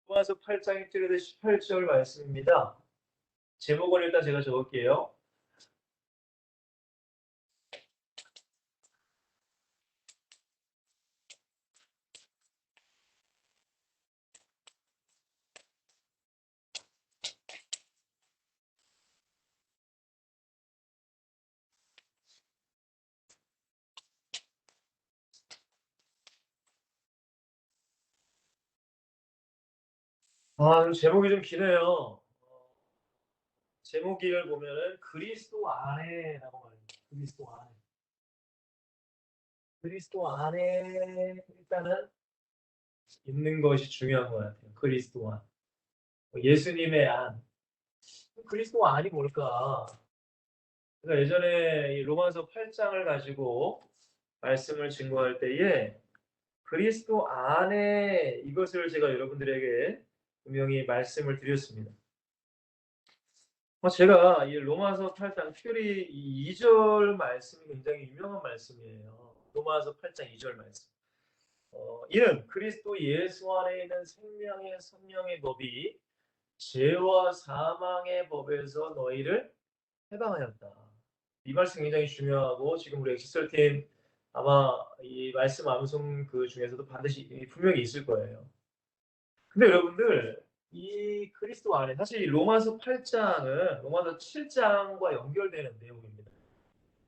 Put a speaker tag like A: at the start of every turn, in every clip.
A: 로마서 8장 1절에서 18절 말씀입니다. 제목은 일단 제가 적을게요. 제목이 좀 기네요. 제목을 보면은 그리스도 안에라고 말합니다. 그리스도 안에. 그리스도 안에 일단은 있는 것이 중요한 것 같아요. 그리스도 안. 예수님의 안. 그리스도 안이 뭘까? 제가 예전에 이 로마서 8장을 가지고 말씀을 증거할 때에 그리스도 안에 이것을 제가 여러분들에게 분명히 말씀을 드렸습니다. 제가 이 로마서 8장 특별히 이 2절 말씀이 굉장히 유명한 말씀이에요. 로마서 8장 2절 말씀. 이는 그리스도 예수 안에 있는 생명의 성령의 법이 죄와 사망의 법에서 너희를 해방하였다. 이 말씀 굉장히 중요하고 지금 우리 엑시설팀 아마 이 말씀 암송 그 중에서도 반드시 분명히 있을 거예요. 근데 여러분들 이 그리스도 안에 사실 이 로마서 8장은 로마서 7장과 연결되는 내용입니다.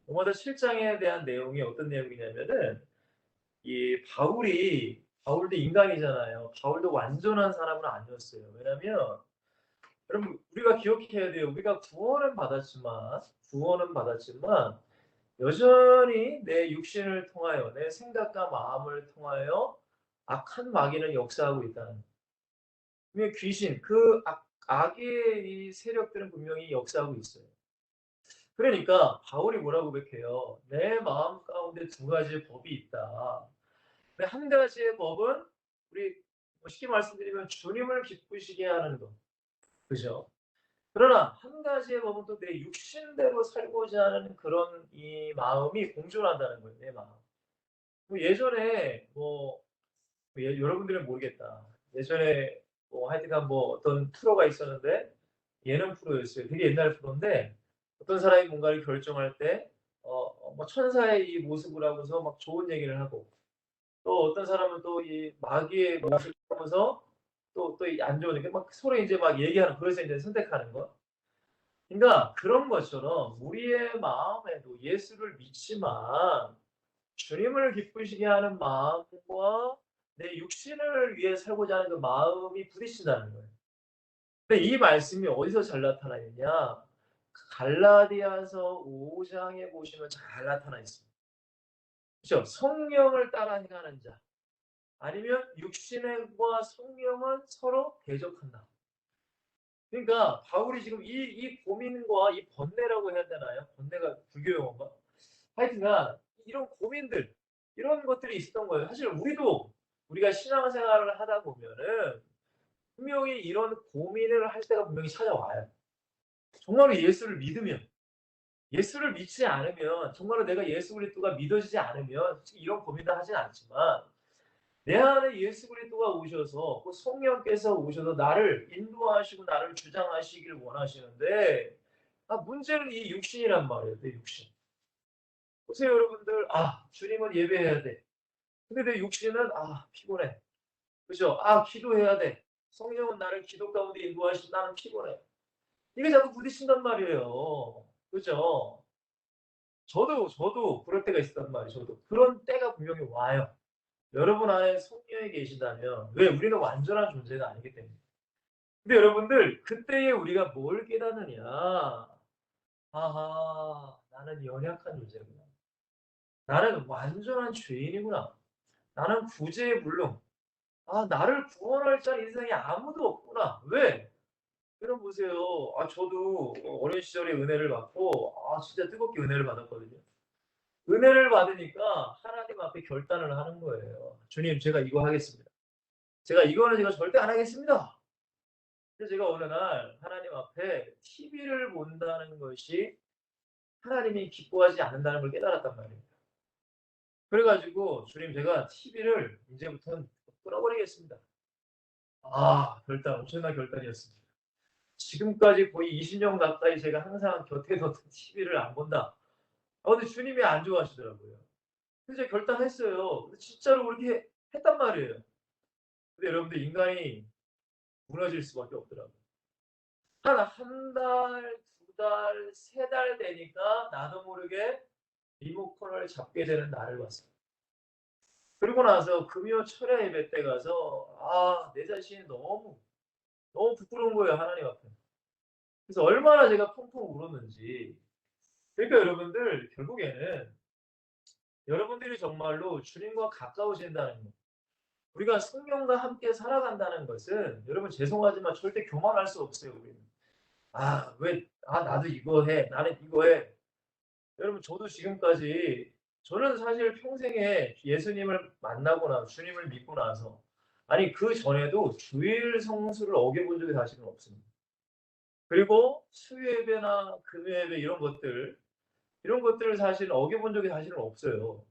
A: 로마서 7장에 대한 내용이 어떤 내용이냐면은 이 바울도 인간이잖아요. 바울도 완전한 사람은 아니었어요. 왜냐하면 여러분 우리가 기억해야 돼요. 우리가 구원은 받았지만 여전히 내 육신을 통하여 내 생각과 마음을 통하여 악한 마귀는 역사하고 있다는 분명히 귀신, 악의 이 세력들은 분명히 역사하고 있어요. 그러니까 바울이 뭐라고 고백해요? 내 마음 가운데 두 가지의 법이 있다. 근데 한 가지의 법은 우리 쉽게 말씀드리면 주님을 기쁘시게 하는 것. 그죠? 그러나 한 가지의 법은 또 내 육신대로 살고자 하는 그런 이 마음이 공존한다는 거예요. 내 마음. 예전에 여러분들은 모르겠다. 예전에 하여튼간 어떤 프로가 있었는데 예능 프로였어요. 되게 옛날 프로인데 어떤 사람이 뭔가를 결정할 때 천사의 이 모습을 하고서 막 좋은 얘기를 하고 또 어떤 사람은 또 이 마귀의 모습을 하면서 또 안 좋은 얘기 막 서로 이제 막 얘기하는 그래서 이제 선택하는 거. 그러니까 그런 것처럼 우리의 마음에도 예수를 믿지만 주님을 기쁘시게 하는 마음과 내 육신을 위해 살고자 하는 그 마음이 부딪힌다는 거예요. 근데 이 말씀이 어디서 잘 나타나느냐? 갈라디아서 5장에 보시면 잘 나타나 있습니다. 그죠? 성령을 따라 행하는 자. 아니면 육신과 성령은 서로 대적한다. 그러니까 바울이 지금 이 고민과 이 번뇌라고 해야 되나요? 번뇌가 불교 용어인가? 하여튼간 이런 고민들, 이런 것들이 있었던 거예요. 사실 우리가 신앙생활을 하다 보면은 분명히 이런 고민을 할 때가 분명히 찾아와요. 정말로 예수를 믿지 않으면, 정말로 내가 예수 그리스도가 믿어지지 않으면 솔직히 이런 고민도 하진 않지만 내 안에 예수 그리스도가 오셔서 그 성령께서 오셔서 나를 인도하시고 나를 주장하시길 원하시는데 문제는 이 육신이란 말이에요. 내 육신. 보세요 여러분들. 주님은 예배해야 돼. 근데 내 육신은 피곤해. 그죠? 기도해야 돼. 성령은 나를 기도 가운데 인도하시고 나는 피곤해. 이게 자꾸 부딪힌단 말이에요. 그죠? 저도 그럴 때가 있었단 말이에요. 저도. 그런 때가 분명히 와요. 여러분 안에 성령이 계시다면 왜 우리는 완전한 존재가 아니기 때문에. 근데 여러분들 그때에 우리가 뭘 깨닫느냐. 나는 연약한 존재구나. 나는 완전한 죄인이구나. 나는 구제불능. 나를 구원할 자는 이 세상에 아무도 없구나. 왜? 여러분 보세요. 저도 어린 시절에 은혜를 받고 진짜 뜨겁게 은혜를 받았거든요. 은혜를 받으니까 하나님 앞에 결단을 하는 거예요. 주님, 제가 이거 하겠습니다. 이거는 제가 절대 안 하겠습니다. 그래서 제가 어느 날 하나님 앞에 TV를 본다는 것이 하나님이 기뻐하지 않는다는 걸 깨달았단 말입니다. 그래 가지고 주님 제가 TV를 이제부터는 끊어버리겠습니다. 결단, 엄청난 결단이었습니다. 지금까지 거의 20년 가까이 제가 항상 곁에 뒀던 TV를 안 본다. 근데 주님이 안 좋아하시더라고요. 그래서 제가 결단했어요. 근데 진짜로 그렇게 했단 말이에요. 근데 여러분들 인간이 무너질 수밖에 없더라고요. 한 달, 두 달, 세 달 되니까 나도 모르게 리모컨을 잡게 되는 날을 봤어요. 그리고 나서 금요 철야 예배 때 가서 내 자신이 너무 너무 부끄러운 거예요, 하나님 앞에. 그래서 얼마나 제가 펑펑 울었는지. 그러니까 여러분들 결국에는 여러분들이 정말로 주님과 가까워진다는 것, 우리가 성령과 함께 살아간다는 것은 여러분 죄송하지만 절대 교만할 수 없어요, 우리는. 나도 이거 해. 나는 이거 해. 여러분 저도 지금까지 저는 사실 평생에 예수님을 만나고 나서 주님을 믿고 나서 아니 그 전에도 주일 성수를 어겨본 적이 사실은 없습니다. 그리고 수요예배나 금요예배 이런 것들을 사실 어겨본 적이 사실은 없어요.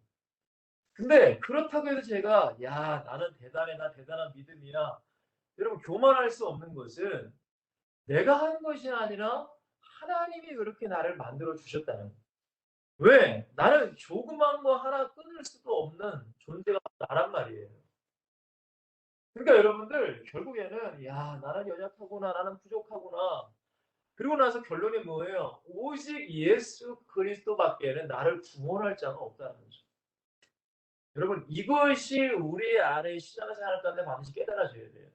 A: 근데 그렇다고 해서 제가 야 나는 대단해 나 대단한 믿음이야. 여러분 교만할 수 없는 것은 내가 하는 것이 아니라 하나님이 그렇게 나를 만들어 주셨다는 거예요. 왜? 나는 조그만 거 하나 끊을 수도 없는 존재가 나란 말이에요. 그러니까 여러분들 결국에는 야 나는 연약하구나 나는 부족하구나. 그리고 나서 결론이 뭐예요? 오직 예수 그리스도밖에는 나를 구원할 자가 없다는 거죠. 여러분 이것이 우리 안에 신앙생활 가운데 반드시 깨달아져야 돼요.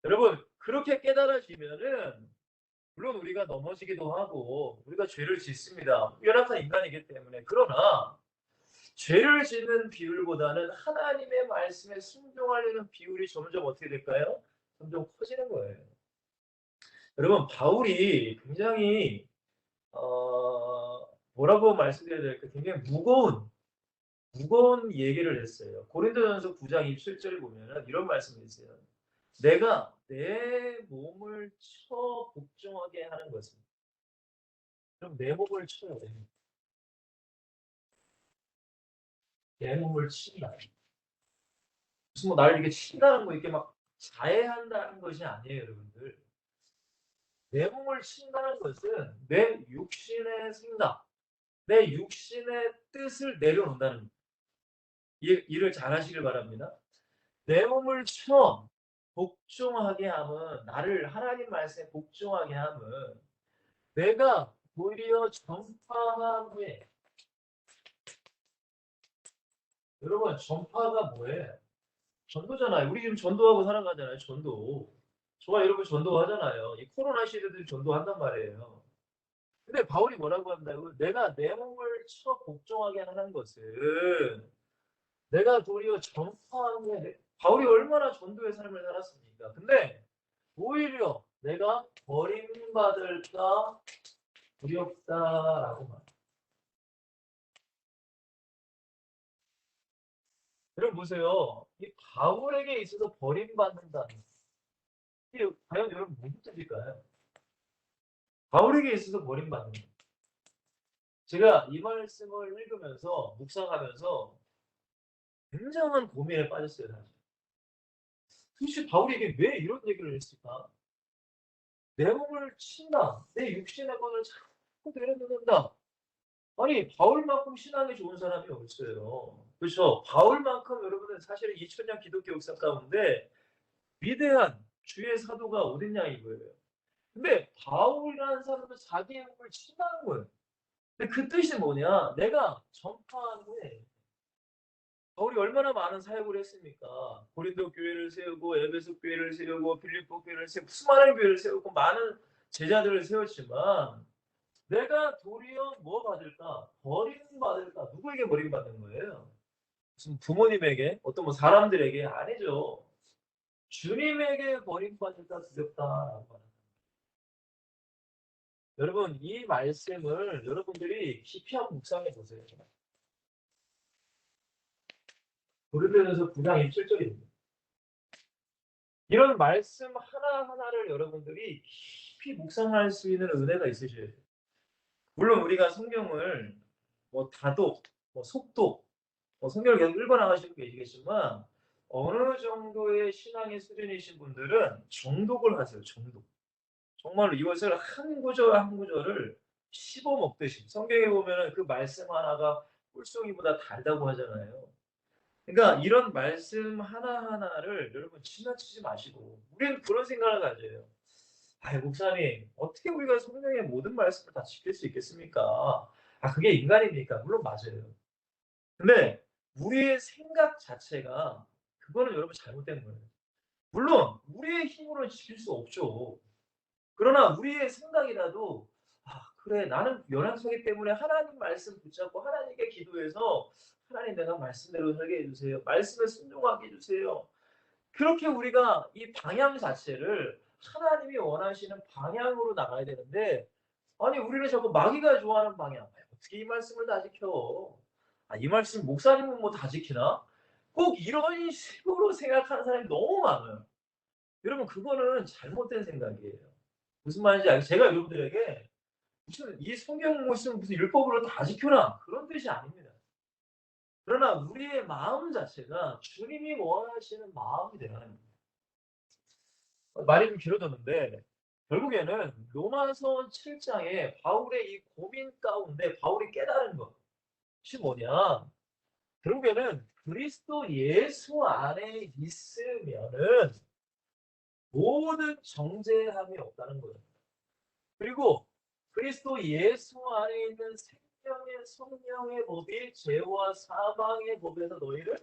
A: 여러분 그렇게 깨달아지면은 물론 우리가 넘어지기도 하고 우리가 죄를 짓습니다. 연약한 인간이기 때문에. 그러나 죄를 짓는 비율보다는 하나님의 말씀에 순종하려는 비율이 점점 어떻게 될까요? 점점 커지는 거예요. 여러분 바울이 굉장히 뭐라고 말씀드려야 될까? 굉장히 무거운 얘기를 했어요. 고린도전서 9장 27절에 보면은 이런 말씀이 있어요. 내가 내 몸을 쳐 복종하게 하는 것은 그럼 내 몸을 쳐요. 내 몸을 친다. 무슨 뭐 나를 이렇게 친다는 거 이렇게 막 자해한다는 것이 아니에요, 여러분들. 내 몸을 친다는 것은 내 육신의 생각, 내 육신의 뜻을 내려놓는다는 거예요. 일을 잘 하시길 바랍니다. 내 몸을 쳐 복종하게 함은 나를 하나님 말씀에 복종하게 함은 내가 오히려 전파한 후에 여러분 전파가 뭐예요? 전도잖아요. 우리 지금 전도하고 살아가잖아요. 전도. 저와 여러분 전도하잖아요. 이 코로나 시대도 전도한단 말이에요. 근데 바울이 뭐라고 한다고? 내가 내 몸을 쳐 복종하게 하는 것은 내가 도리어 전파하는 게 바울이 얼마나 전도의 삶을 살았습니까? 근데 오히려 내가 버림받을까 두렵다라고 말. 여러분 보세요. 이 바울에게 있어서 버림받는다는 이게 과연 여러분 무슨 뜻일까요? 바울에게 있어서 버림받는 거. 제가 이 말씀을 읽으면서 묵상하면서 굉장한 고민에 빠졌어요, 사실. 도대체 바울에게 왜 이런 얘기를 했을까? 내 몸을 친다. 내 육신의 것을 자꾸 내려놓는다. 아니, 바울만큼 신앙이 좋은 사람이 없어요. 그렇죠? 바울만큼 여러분은 사실은 2000년 기독교 역사 가운데 위대한 주의 사도가 어딨냐 이거예요. 근데 바울이라는 사람은 자기의 몸을 친다는 거예요. 근데 그 뜻이 뭐냐? 내가 전파한 후에 바울이 얼마나 많은 사역을 했습니까? 고린도 교회를 세우고 에베소 교회를 세우고 빌립보 교회를 세우고 수많은 교회를 세우고 많은 제자들을 세웠지만 내가 도리어 뭐 받을까? 버림받을까? 누구에게 버림받는 거예요? 무슨 부모님에게? 어떤 뭐 사람들에게? 아니죠. 주님에게 버림받을까 두렵다라고 하는. 여러분 이 말씀을 여러분들이 깊이 한번 묵상해 보세요. 고린도전서 9장 27절입니다. 이런 말씀 하나하나를 여러분들이 깊이 묵상할 수 있는 은혜가 있으셔야 돼요. 물론 우리가 성경을 뭐 다독, 뭐 속독, 뭐 성경을 계속 읽어 나가시고 계시겠지만 어느 정도의 신앙의 수준이신 분들은 정독을 하세요. 정독. 정말로 이것을 한 구절 한 구절을 씹어 먹듯이. 성경에 보면은 그 말씀 하나가 꿀송이보다 달다고 하잖아요. 그러니까 이런 말씀 하나하나를 여러분 지나치지 마시고, 우리는 그런 생각을 가져요. 아이, 목사님, 어떻게 우리가 성경의 모든 말씀을 다 지킬 수 있겠습니까? 아, 그게 인간입니까? 물론 맞아요. 근데 우리의 생각 자체가, 그거는 여러분 잘못된 거예요. 물론 우리의 힘으로 지킬 수 없죠. 그러나 우리의 생각이라도, 아, 그래, 나는 연약하기 때문에 하나님 말씀 붙잡고 하나님께 기도해서, 하나님, 내가 말씀대로 살게 해주세요. 말씀에 순종하게 해주세요. 그렇게 우리가 이 방향 자체를 하나님이 원하시는 방향으로 나가야 되는데, 아니, 우리는 자꾸 마귀가 좋아하는 방향. 어떻게 이 말씀을 다 지켜? 아, 이 말씀 목사님은 뭐 다 지키나? 꼭 이런 식으로 생각하는 사람이 너무 많아요. 여러분, 그거는 잘못된 생각이에요. 무슨 말인지 알죠? 제가 여러분들에게 무슨 이 성경 말씀 무슨 율법으로 다 지켜라, 그런 뜻이 아닙니다. 그러나 우리의 마음 자체가 주님이 원하시는 마음이 되는 겁니다. 말이 좀 길어졌는데, 결국에는 로마서 7장에 바울의 이 고민 가운데 바울이 깨달은 것이 뭐냐? 결국에는 그리스도 예수 안에 있으면은 모든 정죄함이 없다는 거예요. 그리고 그리스도 예수 안에 있는 생명의 성령의 법이 죄와 사망의 법에서 너희를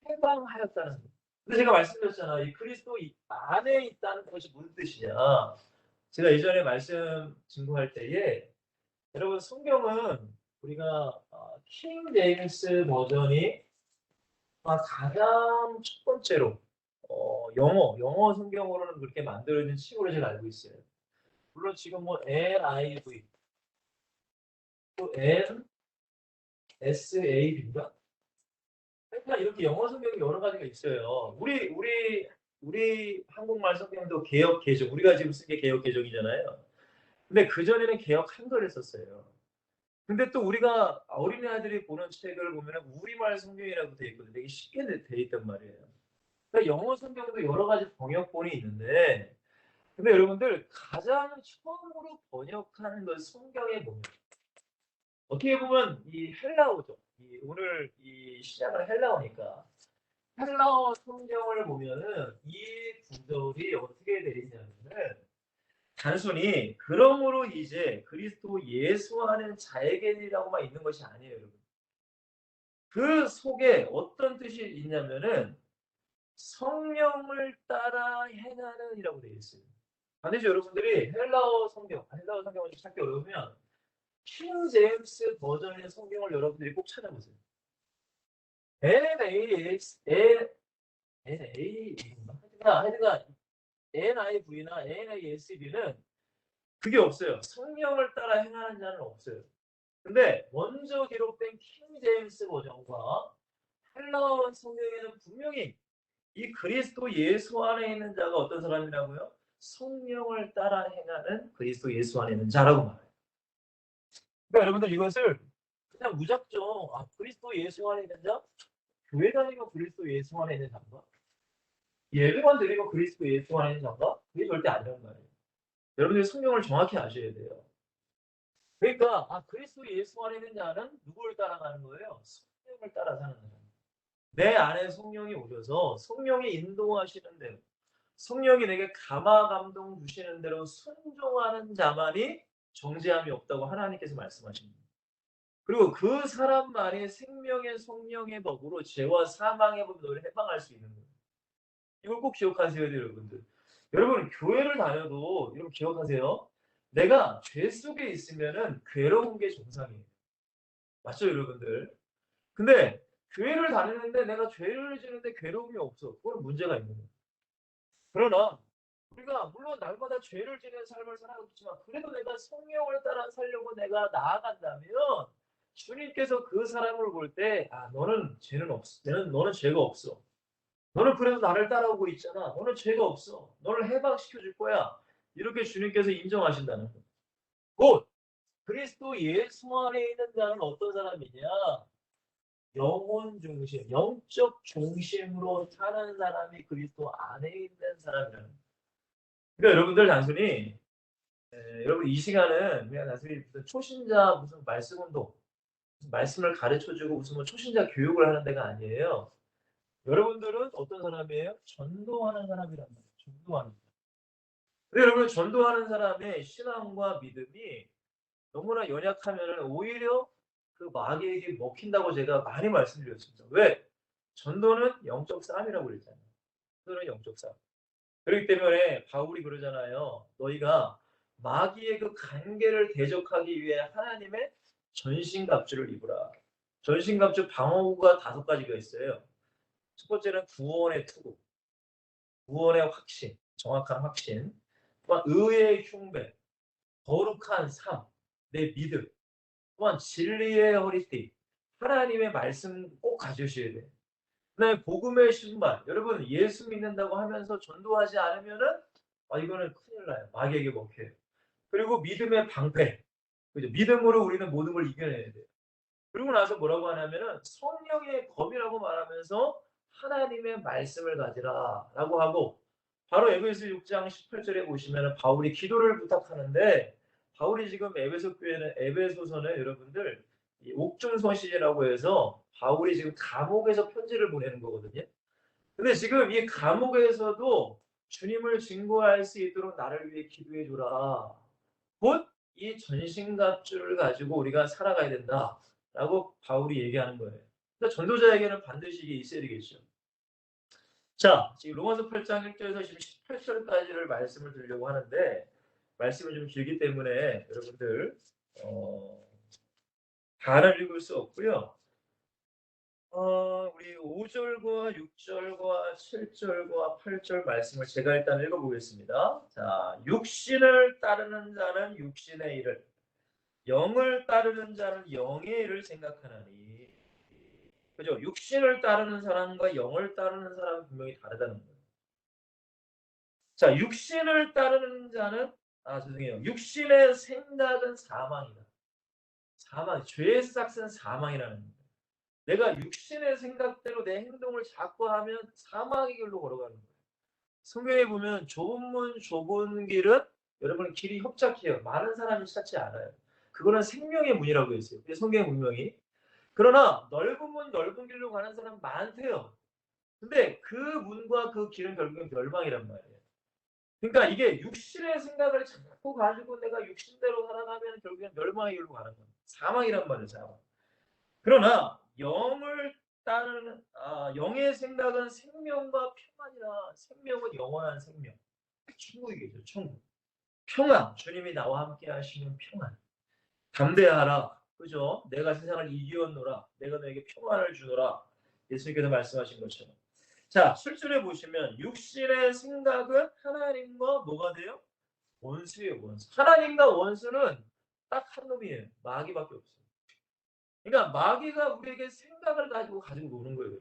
A: 해방하였다는 거예요. 근데 제가 말씀드렸잖아요. 이 그리스도 안에 있다는 것이 무슨 뜻이냐? 제가 예전에 말씀 증거할 때에, 여러분, 성경은 우리가 킹 제임스 버전이 가장 첫 번째로 영어 성경으로는 그렇게 만들어진 칙으로 제가 알고 있어요. 물론 지금 뭐 NIV 또 NSAB인가? 그러니까 이렇게 영어 성경이 여러 가지가 있어요. 우리 한국말 성경도 개역 개정, 우리가 지금 쓴 게 개역 개정이잖아요. 근데 그 전에는 개역 한글을 썼어요. 근데 또 우리가 어린아이들이 보는 책을 보면 우리말 성경이라고 돼 있거든요. 되게 쉽게 돼 있단 말이에요. 그러니까 영어 성경도 여러 가지 번역본이 있는데, 근데 여러분들 가장 처음으로 번역하는 건 성경의 번역. 어떻게 보면 이 헬라어죠. 오늘 이 시작은 헬라어니까 헬라어 성경을 보면은 이 구절이 어떻게 되어 있냐면은, 단순히 그러므로 이제 그리스도 예수 안에 자에게라고만 있는 것이 아니에요, 여러분. 그 속에 어떤 뜻이 있냐면은 성령을 따라 행하는이라고 되어 있어요. 반드시 여러분들이 헬라어 성경을 찾기 어려우면 킹 제임스 버전의 성경을 여러분들이 꼭 찾아보세요. NAS, 하여튼간 NIV나 NASB는 그게 없어요. 성령을 따라 행하는 자는 없어요. 근데 먼저 기록된 킹 제임스 버전과 헬라어 성경에는 분명히 이 그리스도 예수 안에 있는 자가 어떤 사람이라고요? 성령을 따라 행하는 그리스도 예수 안에 있는 자라고 말해요. 그러니까 여러분들 이것을 그냥 무작정 그리스도 예수 안에 있는 자? 교회 다니고 그리스도 예수 안에 있는 자인가? 예배만 드리고 그리스도 예수 안에 있는 자인가? 그게 절대 아니란 말이에요. 여러분들이 성경을 정확히 아셔야 돼요. 그러니까 그리스도 예수 안에 있는 자는 누구를 따라가는 거예요? 성령을 따라 사는 거예요. 내 안에 성령이 오셔서 성령이 인도하시는 대로, 성령이 내게 감화 감동 주시는 대로 순종하는 자만이 정죄함이 없다고 하나님께서 말씀하십니다. 그리고 그 사람만이 생명의 성령의 법으로 죄와 사망의 법으로 해방할 수 있는 거예요. 이걸 꼭 기억하세요, 여러분들. 여러분, 교회를 다녀도 여러분 기억하세요. 내가 죄 속에 있으면은 괴로운 게 정상이에요. 맞죠, 여러분들? 근데 교회를 다니는데 내가 죄를 지는데 괴로움이 없어. 그건 문제가 있는 거예요. 그러나 우리가 물론 날마다 죄를 지는 삶을 살아가고 있지만, 그래도 내가 성령을 따라 살려고 내가 나아간다면 주님께서 그 사람을 볼 때 너는 죄는 없어. 너는 죄가 없어. 너는 그래도 나를 따라오고 있잖아. 너는 죄가 없어. 너를 해방시켜 줄 거야. 이렇게 주님께서 인정하신다는 거예요. 곧 그리스도 예수 안에 있는 자는 어떤 사람이냐? 영혼 중심, 영적 중심으로 사는 사람이 그리스도 안에 있는 사람이라는 거예요. 그러니까 여러분들 단순히 여러분 이 시간은 그냥 단순히 무슨 초신자 무슨 말씀 운동, 말씀을 가르쳐주고 무슨 뭐 초신자 교육을 하는 데가 아니에요. 여러분들은 어떤 사람이에요? 전도하는 사람이란 말이에요. 전도하는 사람. 근데 여러분 전도하는 사람의 신앙과 믿음이 너무나 연약하면은 오히려 그 마귀에게 먹힌다고 제가 많이 말씀드렸습니다. 왜? 전도는 영적 싸움이라고 그랬잖아요. 전도는 영적 싸움. 그렇기 때문에 바울이 그러잖아요. 너희가 마귀의 그 관계를 대적하기 위해 하나님의 전신갑주를 입으라. 전신갑주 방어구가 5가지가 있어요. 첫 번째는 구원의 투구, 구원의 확신, 정확한 확신, 또한 의의 흉배, 거룩한 삶, 내 믿음, 또한 진리의 허리띠, 하나님의 말씀 꼭 가지셔야 돼요. 그다음에 복음의 신발. 여러분 예수 믿는다고 하면서 전도하지 않으면은 이거는 큰일 나요. 마귀에게 먹혀요. 그리고 믿음의 방패. 그죠? 믿음으로 우리는 모든 걸 이겨내야 돼요. 그리고 나서 뭐라고 하냐면은 성령의 검이라고 말하면서 하나님의 말씀을 가지라라고 하고 바로 에베소 6장 18절에 보시면은 바울이 기도를 부탁하는데 바울이 지금 에베소 교회는 에베소서는 여러분들 이 옥중서신이라고 해서 바울이 지금 감옥에서 편지를 보내는 거거든요. 근데 지금 이 감옥에서도 주님을 증거할 수 있도록 나를 위해 기도해 주라. 곧 이 전신갑주를 가지고 우리가 살아가야 된다라고 바울이 얘기하는 거예요. 그러니까 전도자에게는 반드시 이게 있어야 되겠죠. 자, 지금 로마서 8장 1절에서 18절까지를 말씀을 드리려고 하는데 말씀이 좀 길기 때문에 여러분들 다를 읽을 수 없고요. 우리 5절과 6절과 7절과 8절 말씀을 제가 일단 읽어보겠습니다. 자, 육신을 따르는 자는 육신의 일을, 영을 따르는 자는 영의 일을 생각하나니. 그죠? 육신을 따르는 사람과 영을 따르는 사람은 분명히 다르다는 거예요. 자, 육신을 따르는 자는, 죄송해요. 육신의 생각은 사망이다. 사망, 죄의 싹은 사망이라는 거예요. 내가 육신의 생각대로 내 행동을 자꾸 하면 사망의 길로 걸어가는 거예요. 성경에 보면 좁은 문 좁은 길은 여러분 길이 협착해요. 많은 사람이 찾지 않아요. 그거는 생명의 문이라고 했어요. 성경의 분명히. 그러나 넓은 문 넓은 길로 가는 사람 많대요. 근데 그 문과 그 길은 결국은 멸망이란 말이에요. 그러니까 이게 육신의 생각을 자꾸 가지고 내가 육신대로 살아가면 결국엔 멸망의 길로 가는 거예요. 사망이란 말이에요. 사망. 그러나 영을 따르는 영의 생각은 생명과 평안이라. 생명은 영원한 생명. 천국이겠죠. 천국. 평안. 주님이 나와 함께 하시는 평안. 담대하라. 그죠? 내가 세상을 이기었노라. 내가 너에게 평안을 주노라. 예수님께서 말씀하신 것처럼. 자, 7절에 보시면 육신의 생각은 하나님과 뭐가 돼요? 원수예요. 원수. 하나님과 원수는 딱 한 놈이에요. 마귀밖에 없어요. 그러니까 마귀가 우리에게 생각을 가지고 노는 거예요.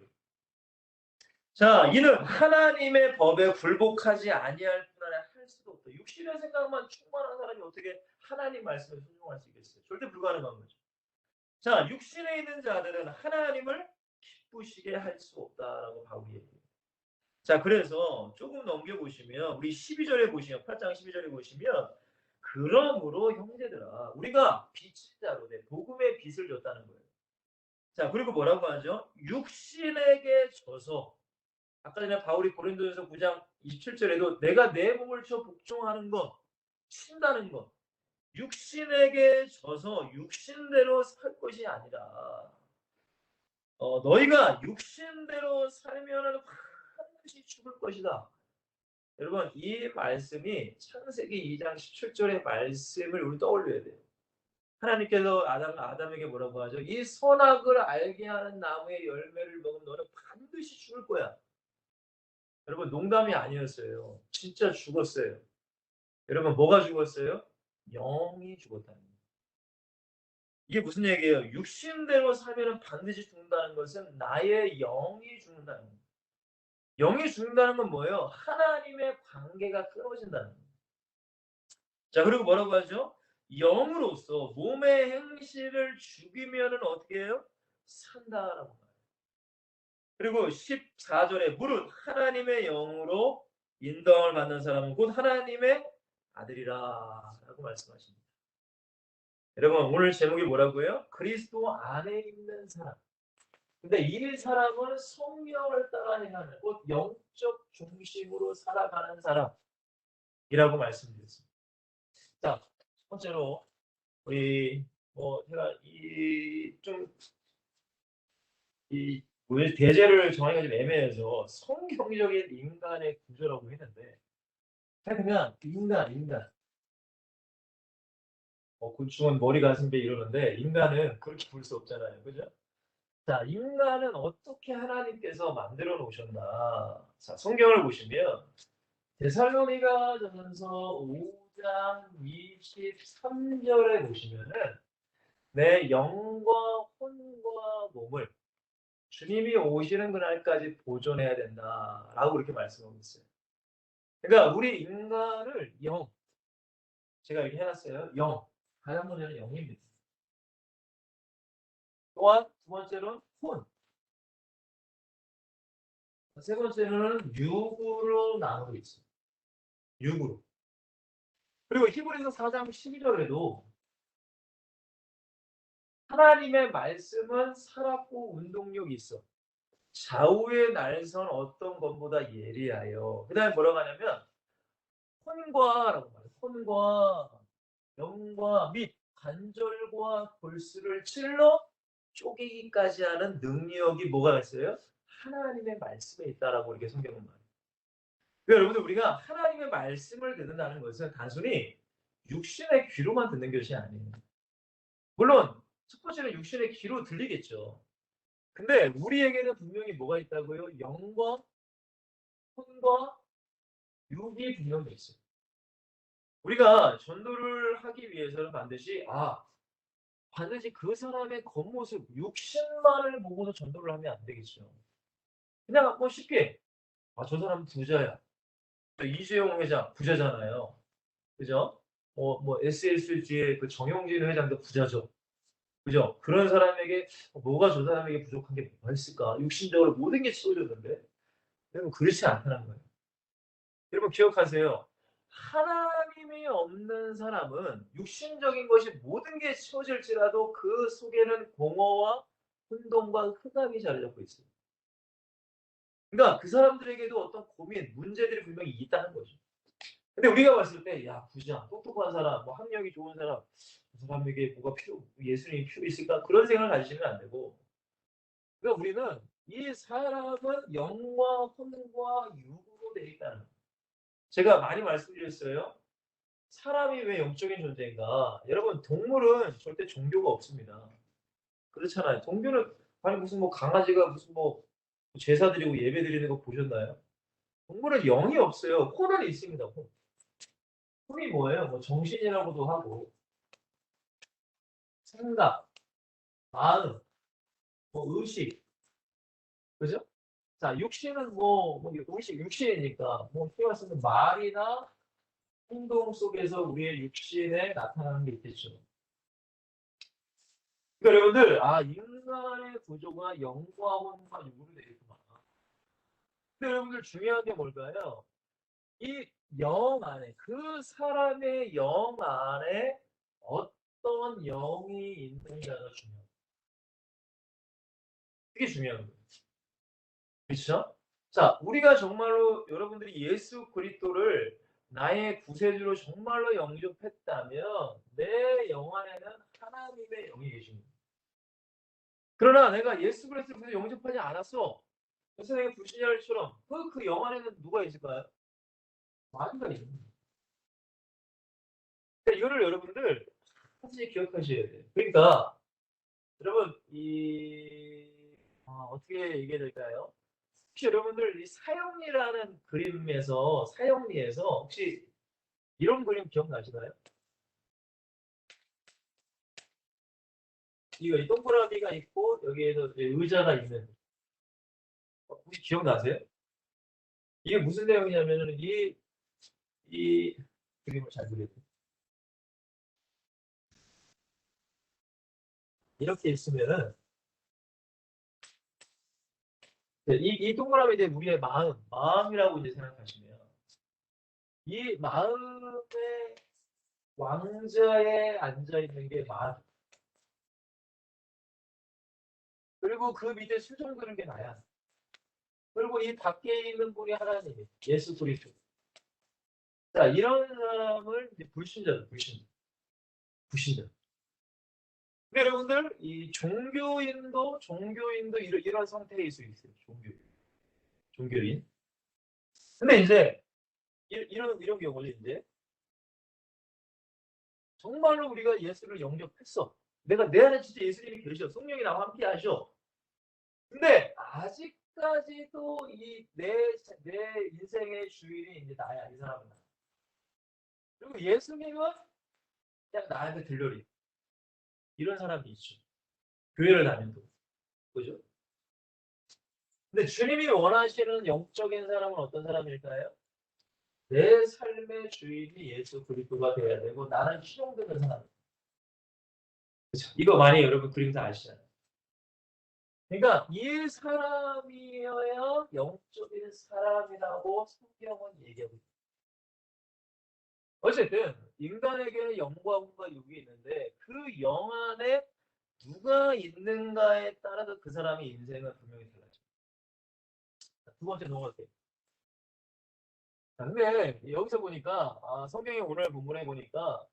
A: 자, 이는 하나님의 법에 굴복하지 아니할 뿐 아니라 할 수도 없다. 육신의 생각만 충만한 사람이 어떻게 하나님 말씀에 순종할 수 있겠어요? 절대 불가능한 거죠. 자, 육신에 있는 자들은 하나님을 기쁘시게 할 수 없다라고 바울이 얘기해요. 자, 그래서 조금 넘겨보시면 우리 12절에 보시면 8장 12절에 보시면 그러므로 형제들아 우리가 빛의 자로 내 복음의 빛을 줬다는 거예요. 자, 그리고 뭐라고 하죠? 육신에게 져서 아까 전에 바울이 고린도전서 9장 27절에도 내가 내 몸을 쳐 복종하는 것, 친다는 것, 육신에게 져서 육신대로 살 것이 아니라 너희가 육신대로 살면은 반드시 죽을 것이다. 여러분 이 말씀이 창세기 2장 17절의 말씀을 우리 떠올려야 돼요. 하나님께서 아담에게 뭐라고 하죠? 이 선악을 알게 하는 나무의 열매를 먹으면 너는 반드시 죽을 거야. 여러분 농담이 아니었어요. 진짜 죽었어요. 여러분 뭐가 죽었어요? 영이 죽었다는 거예요. 이게 무슨 얘기예요? 육신대로 살면 반드시 죽는다는 것은 나의 영이 죽는다는 거예요. 영이 죽는다는 건 뭐예요? 하나님의 관계가 끊어진다는 거예요. 자, 그리고 뭐라고 하죠? 영으로서 몸의 행실을 죽이면은 어떻게 해요? 산다라고 말해요. 그리고 14절에 무릇 하나님의 영으로 인도함을 받는 사람은 곧 하나님의 아들이라 라고 말씀하십니다. 여러분 오늘 제목이 뭐라고요? 그리스도 안에 있는 사람. 근데 이 사람은 성령을 따라 행하는 곧 영적 중심으로 살아가는 사람이라고 말씀드렸습니다. 자, 첫 번째로 우리 제가 이 대제를 정하기가 좀 애매해서 성경적인 인간의 구조라고 했는데 그냥 인간 곤충은 머리 가슴 배 이러는데 인간은 그렇게 볼 수 없잖아요. 그죠? 자, 인간은 어떻게 하나님께서 만들어 놓으셨나? 자, 성경을 보시면 데살로니가전서 5장 23절에 보시면은 내 영과 혼과 몸을 주님이 오시는 그날까지 보존해야 된다라고 그렇게 말씀하고 있어요. 그러니까 우리 인간을 제가 이렇게 해놨어요. 가장 먼저는 영입니다. 또한 두 번째로는 혼, 세 번째로는 육으로 나누고 있어요. 육으로. 그리고 히브리서 4장 12절에도 하나님의 말씀은 살았고 운동력이 있어. 좌우의 날선 어떤 것보다 예리하여. 그 다음에 뭐라고 하냐면 혼과라고 말해요. 혼과 영과 및 관절과 골수를 찔러 쪼개기까지 하는 능력이 뭐가 있어요? 하나님의 말씀에 있다라고 이렇게 성경은 말해요. 그러니까 여러분들 우리가 하나님의 말씀을 듣는다는 것은 단순히 육신의 귀로만 듣는 것이 아니에요. 물론 첫 번째는 육신의 귀로 들리겠죠. 근데 우리에게는 분명히 뭐가 있다고요? 영과 혼과 육이 분명히 있어요. 우리가 전도를 하기 위해서는 반드시 그 사람의 겉모습, 육신만을 보고서 전도를 하면 안 되겠죠. 그냥 쉽게 저 사람 부자야. 이재용 회장 부자잖아요. 그죠? SSG의 그 정용진 회장도 부자죠. 그죠? 그런 사람에게 뭐가 저 사람에게 부족한 게 뭐가 있을까? 육신적으로 모든 게 채워졌는데 여러분 그렇지 않다는 거예요. 여러분 기억하세요. 하나님이 없는 사람은 육신적인 것이 모든 게 채워질지라도 그 속에는 공허와 혼돈과 흑암이 자리 잡고 있어요. 그러니까 그 사람들에게도 어떤 고민, 문제들이 분명히 있다는 거죠. 근데 우리가 봤을 때, 야, 부자, 똑똑한 사람, 학력이 좋은 사람, 그 사람에게 예수님이 필요 있을까? 그런 생각을 가지시면 안 되고, 그러니까 우리는 이 사람은 영과 혼과 육으로 되어 있다는 거예요. 제가 많이 말씀드렸어요. 사람이 왜 영적인 존재인가? 여러분, 동물은 절대 종교가 없습니다. 그렇잖아요. 종교는, 아니, 무슨 강아지가 무슨 제사 드리고 예배 드리는 거 보셨나요? 동물은 영이 없어요. 혼은 있습니다. 혼. 혼이 뭐예요? 정신이라고도 하고, 생각, 마음, 의식, 그죠? 자, 육신은 육신이니까, 힘을 쓰는 말이나 행동 속에서 우리의 육신에 나타나는 게 있겠죠. 그러니까 여러분들, 인간의 구조가 영과 혼과 육으로 되어 있구나. 근데 여러분들 중요한 게 뭘까요? 이 영 안에, 그 사람의 영 안에 어떤 영이 있느냐가 중요해요. 그게 중요한 거예요. 그렇죠? 자, 우리가 정말로 여러분들이 예수 그리스도를 나의 구세주로 정말로 영접했다면 내 영 안에는 하나님의 영이 계십니다. 그러나 내가 예수 그리스도를 영접하지 않았어. 그래서 내가 불신자들처럼 그 영 안에는 누가 있을까요? 마귀가 있습니다. 그러니까 이거를 여러분들 사실 기억하셔야 돼요. 그러니까 여러분 어떻게 얘기해야 될까요? 혹시 여러분들 이 사형리라는 그림에서 사형리에서 혹시 이런 그림 기억나시나요? 이거 이 동그라미가 있고 여기에서 의자가 있는 혹시 기억나세요? 이게 무슨 내용이냐면은 이 그림을 잘 그려요. 이렇게 있으면은 이 동그라미 이제 우리의 마음이라고 이제 생각하시면 이 마음의 왕좌에 앉아 있는 게 마음. 그리고 그 밑에 수종 그는 게 나야. 그리고 이 밖에 있는 분이 하나님이 예수 그리스도. 자, 이런 사람을 이제 불신자. 근데 여러분들 이 종교인도 이런 상태일 수 있어요. 종교인. 근데 이제 이런 경우는 이제 정말로 우리가 예수를 영접했어. 내 안에 진짜 예수님이 계셔. 성령이 나와 함께 하셔. 근데 아직까지도 내 인생의 주인이 이제 나야. 이 사람은. 그리고 예수님은 그냥 나한테 들러리. 이런 사람이 있죠. 교회를 다녀도. 그죠? 근데 주님이 원하시는 영적인 사람은 어떤 사람일까요? 내 삶의 주인이 예수 그리스도가 되어야 되고 나는 희롱되는 사람. 그렇죠? 이거 많이 여러분 그림자 아시잖아요. 그러니까 이 사람이어야 영적인 사람이라고 성경은 얘기하고 있어요. 어쨌든 인간에게는 영광과 육이 있는데 그 영 안에 누가 있는가에 따라서 그 사람의 인생은 분명히 달라져요. 두 번째 넘어갈게요. 근데 여기서 보니까 성경의 오늘 본문에 보니까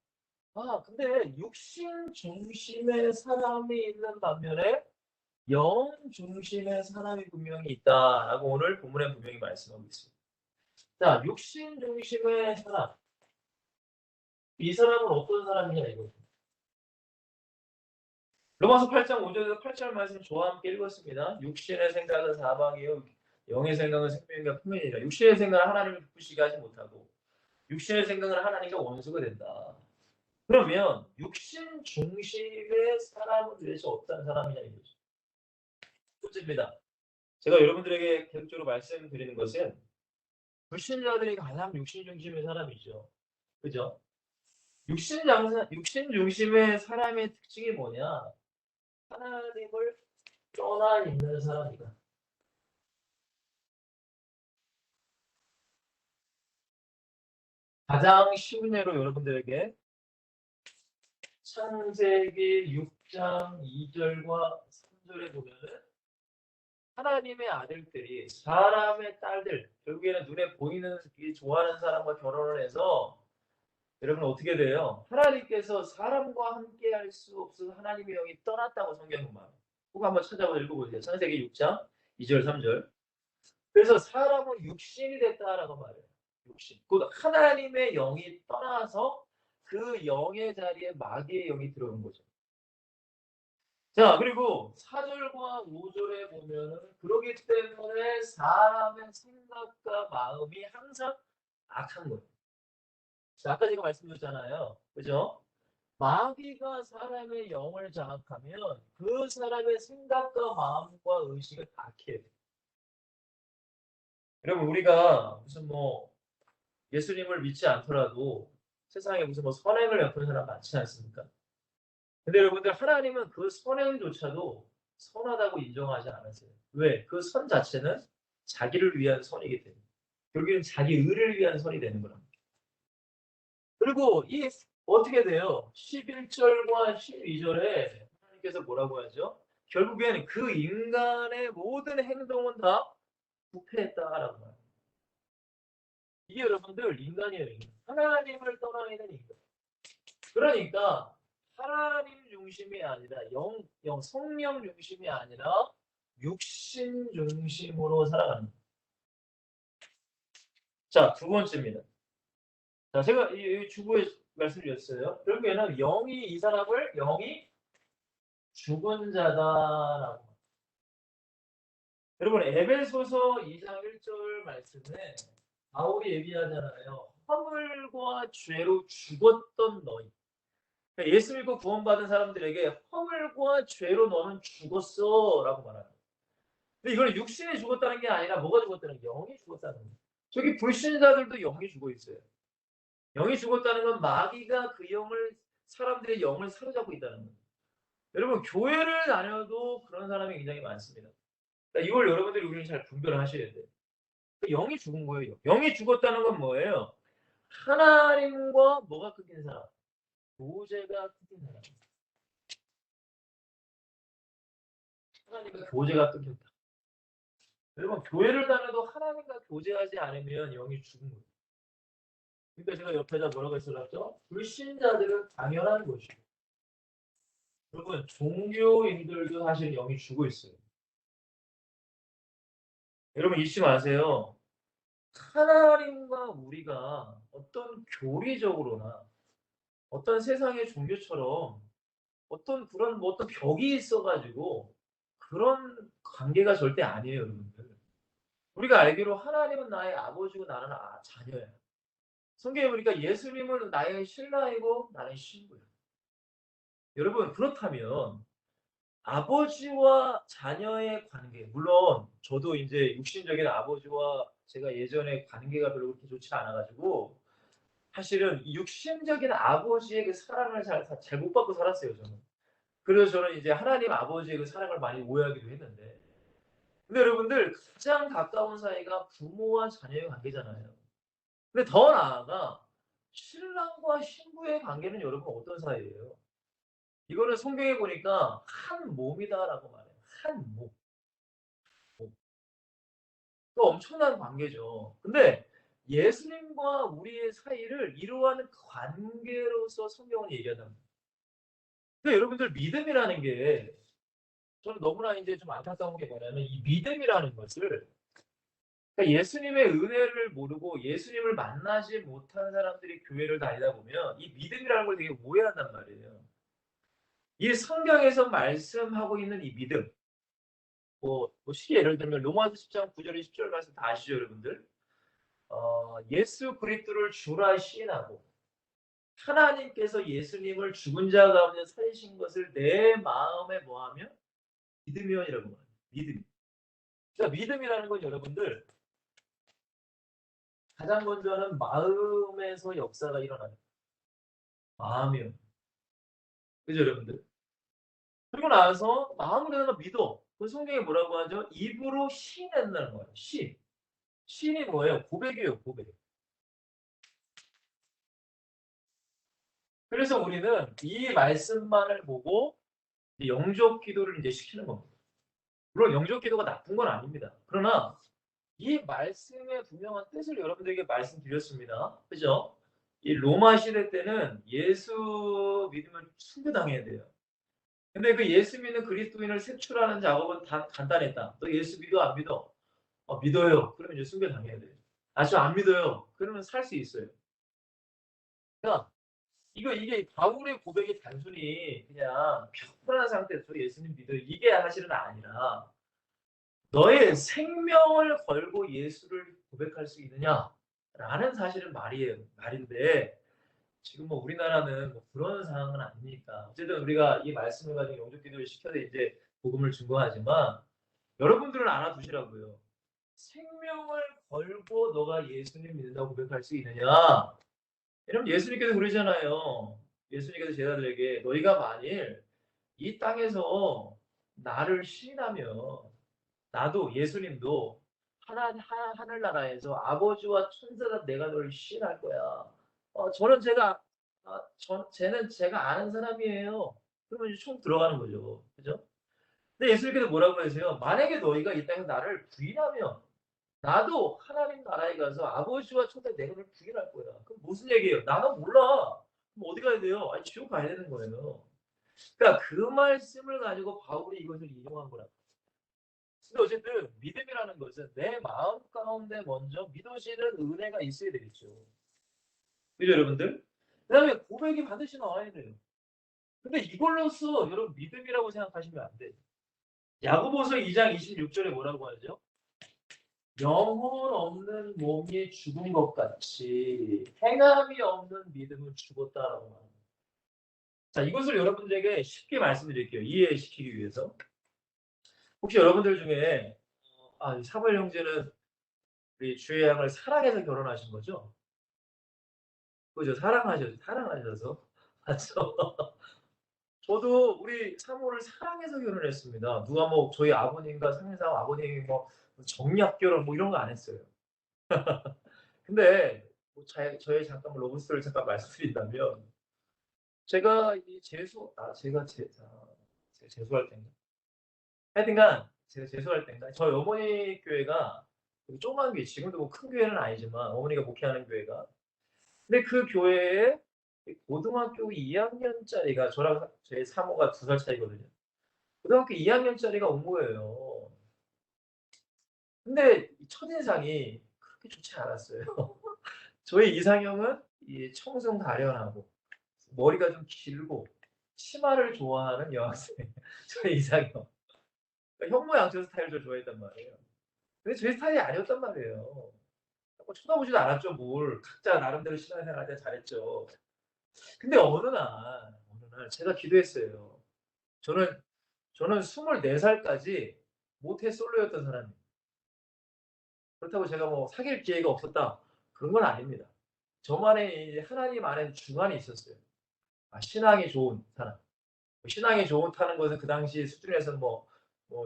A: 근데 육신 중심의 사람이 있는 반면에 영 중심의 사람이 분명히 있다라고 오늘 본문에 분명히 말씀하고 있습니다. 자, 육신 중심의 사람. 이 사람은 어떤 사람이냐 이거. 로마서 8장 5절에서 8절 말씀 저와 함께 읽었습니다. 육신의 생각은 사망이요 영의 생각은 생명과 풍년이라. 육신의 생각은 하나님을 기쁘시게 하지 못하고 육신의 생각은 하나님과 원수가 된다. 그러면 육신 중심의 사람은 도대체 어떤 사람이냐 이거죠. 첫째입니다. 제가 여러분들에게 계속적으로 말씀드리는 것은 불신자들이 가장 육신 중심의 사람이죠. 그죠? 육신 중심의 사람의 특징이 뭐냐? 하나님을 떠나 있는 사람이다. 가장 쉬운 예로 여러분들에게 창세기 6장 2절과 3절에 보면은 하나님의 아들들이 사람의 딸들, 결국에는 눈에 보이는 좋아하는 사람과 결혼을 해서 여러분 어떻게 돼요? 하나님께서 사람과 함께 할 수 없어서 하나님의 영이 떠났다고 성경은 말해요. 그거 한번 찾아서 읽어보세요. 창세기 6장 2절 3절. 그래서 사람은 육신이 됐다라고 말해요. 육신. 곧 하나님의 영이 떠나서 그 영의 자리에 마귀의 영이 들어온 거죠. 자, 그리고 4절과 5절에 보면은 그러기 때문에 사람의 생각과 마음이 항상 악한 거예요. 자, 아까 제가 말씀드렸잖아요. 그죠? 마귀가 사람의 영을 장악하면 그 사람의 생각과 마음과 의식을 악해요. 여러분, 우리가 무슨 예수님을 믿지 않더라도 세상에 무슨 선행을 베푸는 사람 많지 않습니까? 근데 여러분들 하나님은 그 선행조차도 선하다고 인정하지 않으세요. 왜? 그 선 자체는 자기를 위한 선이기 때문에. 결국에는 자기 의를 위한 선이 되는 거랍니다. 그리고 이 어떻게 돼요? 11절과 12절에 하나님께서 뭐라고 하죠? 결국에는 그 인간의 모든 행동은 다 부패했다라고 말합니다. 이게 여러분들 인간이에요. 하나님을 떠나 있는 인간. 그러니까 하나님 중심이 아니라 성령 중심이 아니라 육신 중심으로 살아가는 거예요. 자, 두 번째입니다. 자, 제가 이 주부에 말씀드렸어요. 결국에는 이 사람을 영이 죽은 자다라고. 여러분, 에베소서 2장 1절 말씀에 바울이 얘기하잖아요. 허물과 죄로 죽었던 너희. 그러니까 예수 믿고 구원받은 사람들에게 허물과 죄로 너는 죽었어라고 말합니다. 근데 이거는 육신이 죽었다는 게 아니라 뭐가 죽었다는 게 영이 죽었다는 거예요. 저기 불신자들도 영이 죽어 있어요. 영이 죽었다는 건 마귀가 사람들의 영을 사로잡고 있다는 거예요. 여러분 교회를 다녀도 그런 사람이 굉장히 많습니다. 그러니까 이걸 여러분들이 우리는 잘 분별을 하셔야 돼요. 영이 죽은 거예요. 영이 죽었다는 건 뭐예요? 하나님과 뭐가 끊긴 사람? 교제가 끊긴 사람. 하나님과 교제가 끊겼다. 여러분 교회를 다녀도 하나님과 교제하지 않으면 영이 죽은 거예요. 그러니까 제가 옆에다 뭐라고 했었죠? 불신자들은 당연한 것이고 여러분 종교인들도 사실 영이 죽어 있어요. 여러분 잊지 마세요. 하나님과 우리가 어떤 교리적으로나 어떤 세상의 종교처럼 어떤 그런 뭐 어떤 벽이 있어가지고 그런 관계가 절대 아니에요, 여러분들. 우리가 알기로 하나님은 나의 아버지고 나는 자녀야. 성경에 보니까 예수님은 나의 신랑이고 나는 신부야. 여러분 그렇다면 아버지와 자녀의 관계, 물론 저도 이제 육신적인 아버지와 제가 예전에 관계가 별로 그렇게 좋지 않아가지고 사실은 육신적인 아버지의 그 사랑을 잘 못 받고 살았어요, 저는. 그래서 저는 이제 하나님 아버지의 그 사랑을 많이 오해하기도 했는데. 근데 여러분들 가장 가까운 사이가 부모와 자녀의 관계잖아요. 근데 더 나아가 신랑과 신부의 관계는 여러분 어떤 사이예요? 이거는 성경에 보니까 한 몸이다라고 말해요. 한 몸. 몸. 그 엄청난 관계죠. 근데 예수님과 우리의 사이를 이루어가는 관계로서 성경은 얘기하잖아요. 근데 여러분들 믿음이라는 게 저는 너무나 이제 좀 안타까운 게 뭐냐면 이 믿음이라는 것을 그러니까 예수님의 은혜를 모르고 예수님을 만나지 못한 사람들이 교회를 다니다 보면 이 믿음이라는 걸 되게 오해한단 말이에요. 이 성경에서 말씀하고 있는 이 믿음, 쉽게 예를 들면 로마서 10장 9절에 10절 말씀 다 아시죠, 여러분들? 예수 그리스도를 주라 시인하고 하나님께서 예수님을 죽은 자 가운데 살리신 것을 내 마음에 뭐하며 믿으면이라고 말해요. 믿음. 그러니까 믿음이라는 건 여러분들 가장 먼저는 마음에서 역사가 일어나요. 마음이요. 그죠, 여러분들? 그리고 나서 마음으로 내가 믿어. 그 성경에 뭐라고 하죠? 입으로 시인한다는 거예요. 시. 시인이 뭐예요? 고백이에요, 고백. 그래서 우리는 이 말씀만을 보고 영접 기도를 이제 시키는 겁니다. 물론 영접 기도가 나쁜 건 아닙니다. 그러나 이 말씀의 분명한 뜻을 여러분들에게 말씀드렸습니다. 그죠? 이 로마 시대 때는 예수 믿으면 순교당해야 돼요. 근데 그 예수 믿는 그리스도인을 색출하는 작업은 다 간단했다. 너 예수 믿어 안 믿어? 믿어요. 그러면 이제 순교당해야 돼요. 저 안 믿어요. 그러면 살 수 있어요. 그러니까 이게 바울의 고백이 단순히 그냥 편안한 상태에서 예수님 믿어 이게 사실은 아니라 너의 생명을 걸고 예수를 고백할 수 있느냐라는 사실은 말인데 지금 뭐 우리나라는 뭐 그런 상황은 아니니까 어쨌든 우리가 이 말씀을 가지고 영접 기도를 시켜서 이제 복음을 증거하지만 여러분들은 알아두시라고요. 생명을 걸고 너가 예수님 믿는다고 고백할 수 있느냐? 여러분 예수님께서 그러잖아요. 예수님께서 제자들에게 너희가 만일 이 땅에서 나를 시인하면 나도 예수님도 하늘나라에서 아버지와 천사가 내가 너를 시인할 거야. 저는 쟤는 제가 아는 사람이에요. 그러면 이제 총 들어가는 거죠. 그죠? 근데 예수님께서 뭐라고 하세요? 만약에 너희가 이 땅에서 나를 부인하면 나도 하나님 나라에 가서 아버지와 천사 내가 너를 부인할 거야. 그럼 무슨 얘기예요? 나는 몰라. 그럼 어디 가야 돼요? 지옥 가야 되는 거예요. 그러니까 그 말씀을 가지고 바울이 이것을 인용한 거라. 근데 어쨌든 믿음이라는 것은 내 마음 가운데 먼저 믿어지는 은혜가 있어야 되겠죠. 그죠, 여러분들? 그다음에 고백이 반드시 나와야 돼요. 근데 이걸로써 여러분 믿음이라고 생각하시면 안 돼요. 야고보서 2장 26절에 뭐라고 하죠? 영혼 없는 몸이 죽은 것 같이 행함이 없는 믿음은 죽었다라고 합니다. 자, 이것을 여러분들에게 쉽게 말씀드릴게요. 이해시키기 위해서. 혹시 여러분들 중에 사무엘 형제는 우리 주의 양을 사랑해서 결혼하신 거죠? 그죠? 사랑하셔서 맞죠? 저도 우리 사모를 사랑해서 결혼했습니다. 누가 뭐 저희 아버님과 상사 아버님이 뭐 정략 결혼 뭐 이런 거 안 했어요. 근데 뭐 저의 잠깐 로브스토리를 잠깐 말씀드린다면 제가 이 제가 재수할 때인가? 하여튼간 제가 재수할 때인가 저희 어머니 교회가 되게 조그만 교회 지금도 뭐 큰 교회는 아니지만 어머니가 목회하는 교회가 근데 그 교회에 고등학교 2학년짜리가 저랑 제 사모가 2살 차이거든요. 고등학교 2학년짜리가 온 거예요. 근데 첫인상이 그렇게 좋지 않았어요. 저의 이상형은 이 청순가련하고 머리가 좀 길고 치마를 좋아하는 여학생. 저의 이상형. 그러니까 현모양처 스타일을 좋아했단 말이에요. 근데 제 스타일이 아니었단 말이에요. 뭐 쳐다보지도 않았죠, 뭘. 각자 나름대로 신앙생활 때 잘했죠. 근데 어느 날 제가 기도했어요. 저는 24살까지 모태솔로였던 사람이에요. 그렇다고 제가 뭐 사귈 기회가 없었다. 그런 건 아닙니다. 저만의 이제 하나님 안에 주관이 있었어요. 신앙이 좋은 사람. 신앙이 좋다는 것은 그 당시 수준에서는 뭐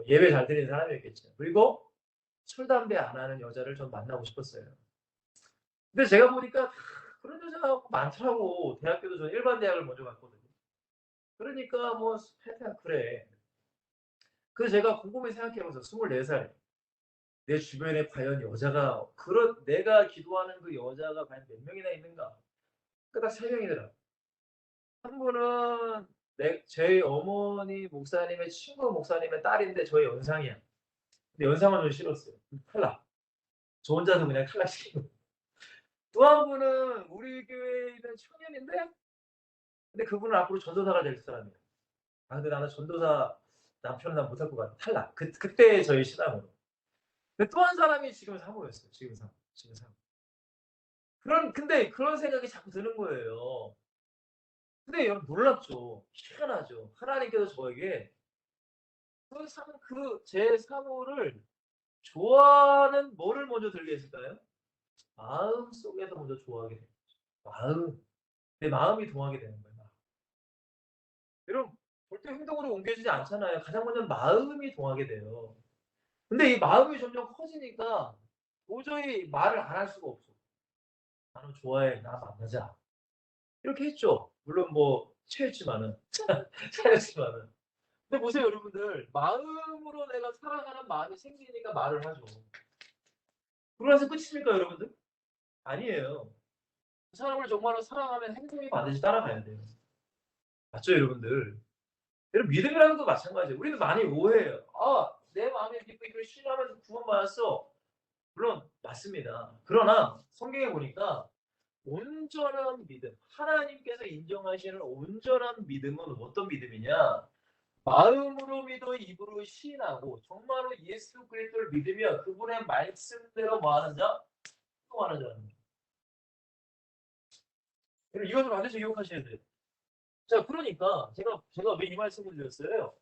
A: 예배 잘 드리는 사람이었겠죠. 그리고 술, 담배 안 하는 여자를 좀 만나고 싶었어요. 근데 제가 보니까 그런 여자가 많더라고. 대학교도 저는 일반 대학을 먼저 갔거든요. 그러니까 뭐 하여튼 그래. 그래서 제가 곰곰이 생각해 보면서 24살 내 주변에 과연 여자가 그런 내가 기도하는 그 여자가 과연 몇 명이나 있는가? 그딱 3명이더라. 한 분은 제 어머니 목사님의 친구 목사님의 딸인데 저의 연상이야. 근데 연상은 좀 싫었어요. 탈락. 저 혼자서 그냥 탈락시키고. 또 한 분은 우리 교회에 있는 청년인데 근데 그분은 앞으로 전도사가 될 사람이에요. 근데 나는 전도사 남편은 난 못할 것 같아. 탈락. 그때 저희 신앙으로. 근데 또 한 사람이 지금 사모였어요. 지금 사모. 근데 그런 생각이 자꾸 드는 거예요. 근데 여러분 놀랍죠. 희한하죠. 하나님께서 저에게 제 사모를 좋아하는 뭐를 먼저 들게 했을까요? 마음속에서 먼저 좋아하게 돼요. 내 마음이 동하게 되는 거예요. 여러분 절대 행동으로 옮겨지지 않잖아요. 가장 먼저 마음이 동하게 돼요. 근데 이 마음이 점점 커지니까 도저히 말을 안 할 수가 없어. "나는 좋아해. 나 만나자." 이렇게 했죠. 물론 뭐 취했지만은. 차였지만은. 근데 보세요 여러분들. 마음으로 내가 사랑하는 마음이 생기니까 말을 하죠. 그러면서 끝입니까 여러분들? 아니에요. 그 사람을 정말로 사랑하면 행동이 반드시 따라가야 돼요. 맞죠 여러분들? 여러분 믿음이라는 것도 마찬가지예요. 우리는 많이 오해해요. 내 마음에 믿고 이걸 신뢰하면서 구원받았어. 물론 맞습니다. 그러나 성경에 보니까 온전한 믿음, 하나님께서 인정하시는 온전한 믿음은 어떤 믿음이냐? 마음으로 믿어 입으로 시인하고 정말로 예수 그리스도를 믿으며 그분의 말씀대로 뭐 하는 자? 행동하는 자입니다. 이것을 반드시 기억하셔야 돼요. 자, 그러니까 제가 왜 이 말씀을 드렸어요?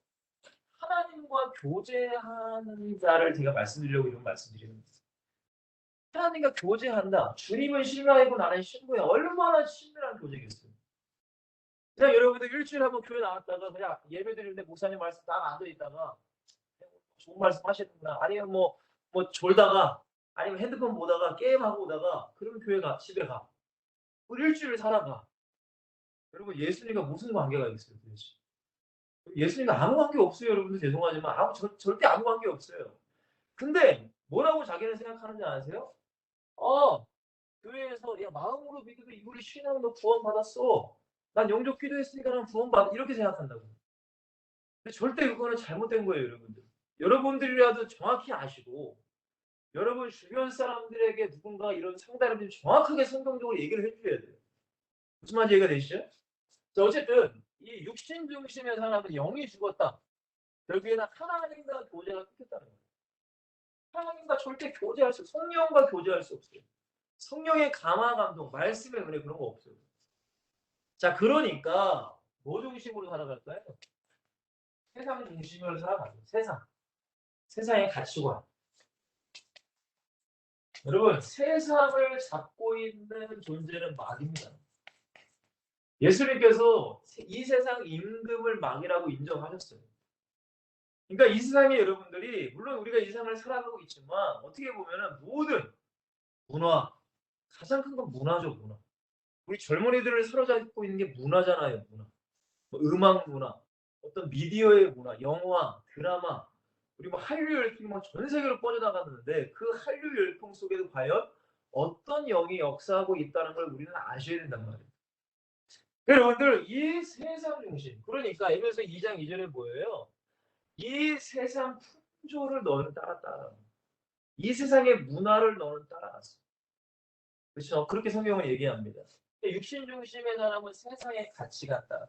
A: 하나님과 교제하는 자를 제가 말씀드리려고 이런 말씀드리는 거예요. 하나님과 교제한다. 주님은 신뢰하고 나는 신부야. 얼마나 친밀한 교제겠어요. 그냥 여러분들 일주일에 한번 교회 나왔다가 그냥 예배 드리는데 목사님 말씀 딱 앉아 있다가 좋은 말씀 하시는구나. 아니면 뭐 졸다가 아니면 핸드폰 보다가 게임하고 오다가 그러면 집에 가. 그 일주일 살아가. 여러분 예수님과 무슨 관계가 있어요 도대체? 예수님과 아무 관계 없어요 여러분들 죄송하지만 절대 아무 관계 없어요. 근데 뭐라고 자기는 생각하는지 아세요? 교회에서 야 마음으로 믿으면 이거를 신앙으로 너 구원받았어. 난 영접 기도했으니까 난 구원받 이렇게 생각한다고. 근데 절대 그거는 잘못된 거예요 여러분들. 여러분들이라도 정확히 아시고 여러분 주변 사람들에게 누군가 이런 상담을 좀 정확하게 성경적으로 얘기를 해줘야 돼요. 무슨 말인지 이해가 되시죠? 자, 어쨌든 이 육신 중심의 사람은 영이 죽었다. 결국에는 하나님과 교제가 끊겼다는 거예요. 하나님과 절대 교제할 수 성령과 교제할 수 없어요. 성령의 감화 감동, 말씀의 은혜 그런 거 없어요. 자, 그러니까 뭐 중심으로 살아갈까요? 세상 중심으로 살아가죠. 세상의 가치관. 여러분, 세상을 잡고 있는 존재는 마귀입니다. 예수님께서 이 세상 임금을 망이라고 인정하셨어요. 그러니까 이 세상에 여러분들이 물론 우리가 이 세상을 살아가고 있지만 어떻게 보면은 모든 문화 가장 큰 건 문화죠, 문화. 우리 젊은이들을 사로잡고 있는 게 문화잖아요, 문화. 뭐 음악 문화, 어떤 미디어의 문화, 영화, 드라마, 우리 뭐 한류 열풍이 전 세계로 뻗어나갔는데 그 한류 열풍 속에도 과연 어떤 영이 역사하고 있다는 걸 우리는 아셔야 된단 말이에요. 여러분들 이 세상 중심 그러니까 에베소 2장 2절에 뭐예요? 이 세상 풍조를 너는 따랐다. 이 세상의 문화를 너는 따라갔어. 그렇죠? 그렇게 성경은 얘기합니다. 육신 중심의 사람은 세상의 가치가 따라.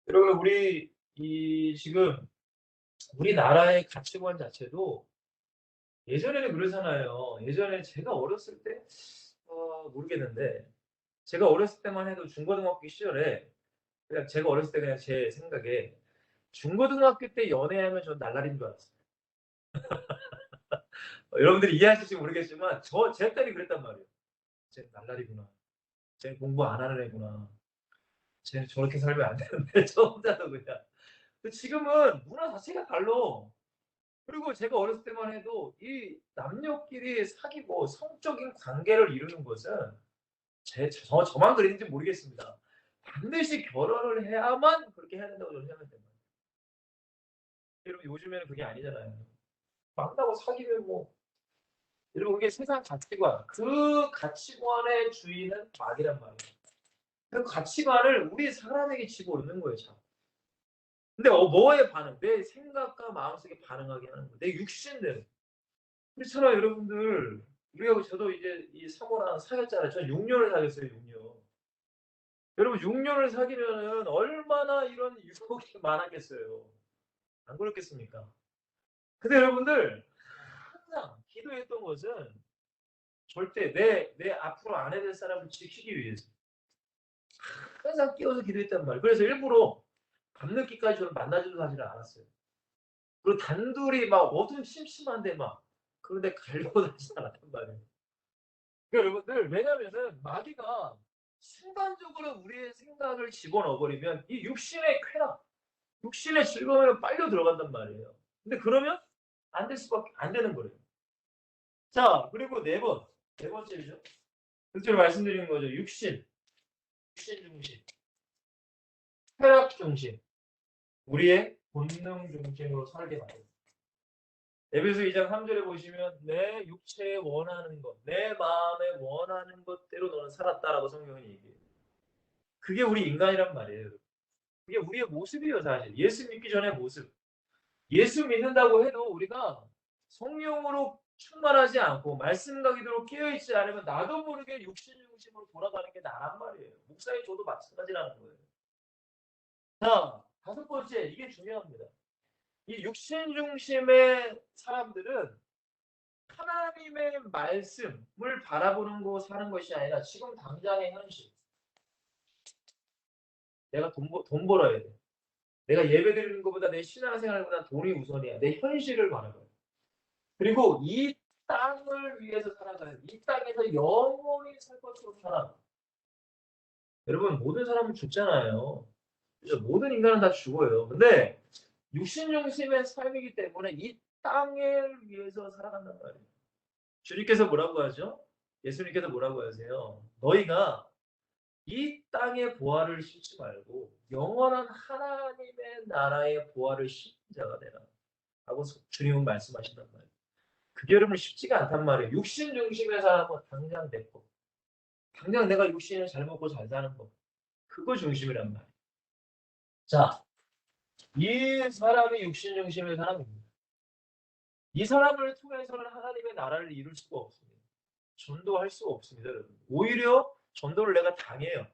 A: 여러분 우리 이 지금 우리나라의 가치관 자체도 예전에는 그러잖아요. 예전에 제가 어렸을 때 모르겠는데 제가 어렸을 때만 해도 중고등학교 시절에 그냥 제가 어렸을 때 그냥 제 생각에 중고등학교 때 연애하면 전 날라리인 줄 알았어요. 여러분들이 이해하실지 모르겠지만 제 딸이 그랬단 말이에요. 쟤 날라리구나. 쟤 공부 안 하는 애구나. 쟤 저렇게 살면 안 되는데 저 혼자도 그냥. 지금은 문화 자체가 달라. 그리고 제가 어렸을 때만 해도 이 남녀끼리 사귀고 성적인 관계를 이루는 것은 저만 그랬는지 모르겠습니다. 반드시 결혼을 해야만 그렇게 해야 된다고 저는 생각합니다. 여러분 요즘에는 그게 아니잖아요. 만나고 사귀면 뭐 여러분 그게 세상 가치관 그 가치관의 주인은 악이란 말이에요. 그 가치관을 우리 사람에게 집어넣는 거예요. 참. 근데 뭐에 반응? 내 생각과 마음속에 반응하게 하는 거예요. 내 육신대로. 그렇잖아요 여러분들. 우리하고 저도 이제 이 사모랑 사귀었잖아요. 전 6년을 사귀었어요. 6년. 여러분 6년을 사귀면은 얼마나 이런 유혹이 많았겠어요. 안 그렇겠습니까? 근데 여러분들 항상 기도했던 것은 절대 내 앞으로 아내 될 사람을 지키기 위해서 항상 끼워서 기도했단 말이에요. 그래서 일부러 밤늦게까지 저는 만나지도 사실 않았어요. 그리고 단둘이 막 어두운 심심한데 막 그런데 가려고 다니지 않았단 말이에요. 그러니까 여러분들 왜냐면은 마귀가 순간적으로 우리의 생각을 집어넣어 버리면 이 육신의 쾌락, 육신의 즐거움에 빨려 들어간단 말이에요. 근데 그러면 안 될 수밖에 안 되는 거예요. 자, 그리고 네 번째죠. 실제로 말씀드리는 거죠. 육신 중심, 쾌락 중심, 우리의 본능 중심으로 살게 만듭니다. 에베소 2장 3절에 보시면 내 육체에 원하는 것, 내 마음에 원하는 것대로 너는 살았다라고 성경은 얘기해요. 그게 우리 인간이란 말이에요. 그게 우리의 모습이에요, 사실. 예수 믿기 전의 모습. 예수 믿는다고 해도 우리가 성령으로 충만하지 않고 말씀과 기도로 깨어있지 않으면 나도 모르게 육신 중심으로 돌아가는 게 나란 말이에요. 목사님 저도 마찬가지라는 거예요. 자, 다섯 번째, 이게 중요합니다. 이 육신 중심의 사람들은 하나님의 말씀을 바라보는 거 사는 것이 아니라 지금 당장의 현실. 내가 돈 벌어야 돼. 내가 예배드리는 것보다 내 신앙생활보다 돈이 우선이야. 내 현실을 바라봐요. 그리고 이 땅을 위해서 살아가는 이 땅에서 영원히 살 것으로 살아. 여러분 모든 사람은 죽잖아요. 그래서 모든 인간은 다 죽어요. 근데 육신 중심의 삶이기 때문에 이 땅을 위해서 살아간단 말이에요. 주님께서 뭐라고 하죠? 예수님께서 뭐라고 하세요? 너희가 이 땅의 보화를 심지 말고 영원한 하나님의 나라의 보화를 심는 자가 되라. 라고 주님은 말씀하신단 말이에요. 그게 여러분 쉽지가 않단 말이에요. 육신 중심의 사람은 당장 내 거. 당장 내가 육신을 잘 먹고 잘 사는 거. 그거 중심이란 말이에요. 자, 이 사람이 육신 중심의 사람입니다. 이 사람을 통해서는 하나님의 나라를 이룰 수가 없습니다. 전도할 수가 없습니다. 여러분. 오히려 전도를 내가 당해요.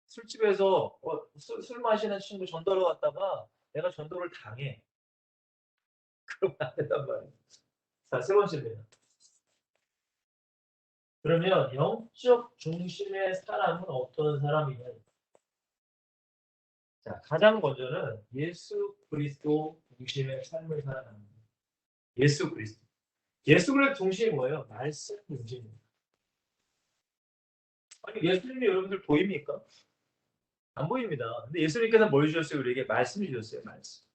A: 술집에서 술 마시는 친구 전도를 갔다가 내가 전도를 당해. 그러면 안 된단 말이에요. 자, 세 번째입니다. 그러면 영적 중심의 사람은 어떤 사람이냐? 자, 가장 먼저는 예수 그리스도 중심의 삶을 살아갑니다. 예수 그리스도. 예수 그리스도 중심이 뭐예요? 말씀 중심입니다. 예수님이 여러분들 보입니까? 안 보입니다. 근데 예수님께서 뭘 주셨어요? 우리에게 말씀을 주셨어요. 말씀.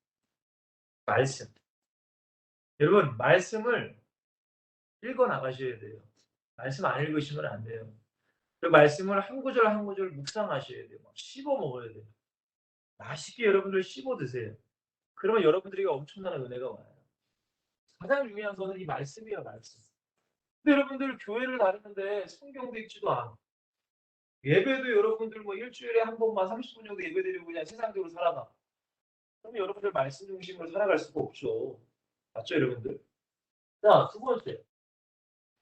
A: 말씀. 여러분, 말씀을 읽어 나가셔야 돼요. 말씀 안 읽으시면 안 돼요. 그 말씀을 한 구절 한 구절 묵상하셔야 돼요. 막 씹어 먹어야 돼요. 맛있게 여러분들 씹어 드세요. 그러면 여러분들에게 엄청난 은혜가 와요. 가장 중요한 것은 이 말씀이에요, 말씀. 근데 여러분들 교회를 다니는데 성경도 읽지도 않아. 예배도 여러분들 뭐 일주일에 한 번만 30분 정도 예배드리고 그냥 세상적으로 살아가. 그럼 여러분들 말씀 중심으로 살아갈 수가 없죠. 맞죠, 여러분들? 자, 두 번째.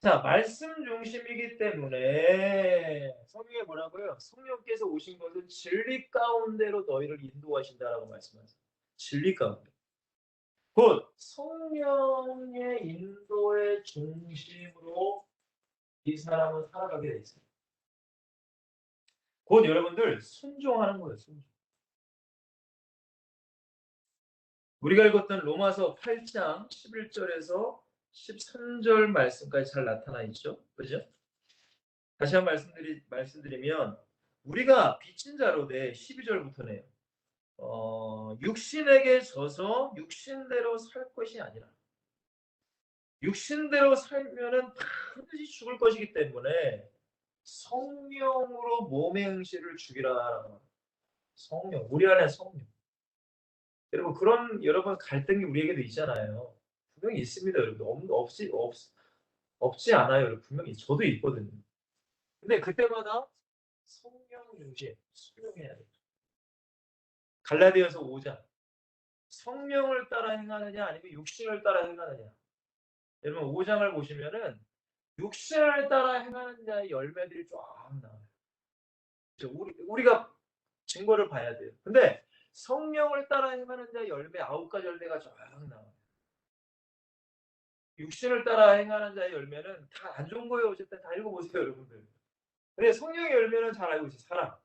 A: 자, 말씀 중심이기 때문에 성경에 뭐라고요? 성령께서 오신 것은 진리 가운데로 너희를 인도하신다라고 말씀하세요. 진리 가운데. 곧 성령의 인도의 중심으로 이 사람은 살아가게 돼 있어요. 곧 여러분들 순종하는 거예요. 순종. 우리가 읽었던 로마서 8장 11절에서 13절 말씀까지 잘 나타나 있죠. 그죠? 다시 한번 말씀드리면 우리가 빚진 자로 돼 12절부터네요. 육신에게 져서 육신대로 살 것이 아니라 육신대로 살면은 반드시 죽을 것이기 때문에 성령으로 몸의 행실을 죽이라. 성령, 우리 안에 성령. 여러분 그런 여러분 갈등이 우리에게도 있잖아요. 분명히 있습니다, 여러분. 없지 않아요, 여러분. 분명히 저도 있거든요. 근데 그때마다 성령 중심, 순종해야 돼요. 갈라디아서 5장. 성령을 따라 행하느냐 아니면 육신을 따라 행하느냐. 여러분 5장을 보시면은 육신을 따라 행하는 자의 열매들이 쫙 나와요. 우리가 증거를 봐야 돼요. 근데 성령을 따라 행하는 자의 열매 9가지 열매가 쫙 나와요. 육신을 따라 행하는 자의 열매는 다 안 좋은 거예요. 어쨌든 다 읽어보세요, 여러분들. 근데 성령의 열매는 잘 알고 있어요. 사랑,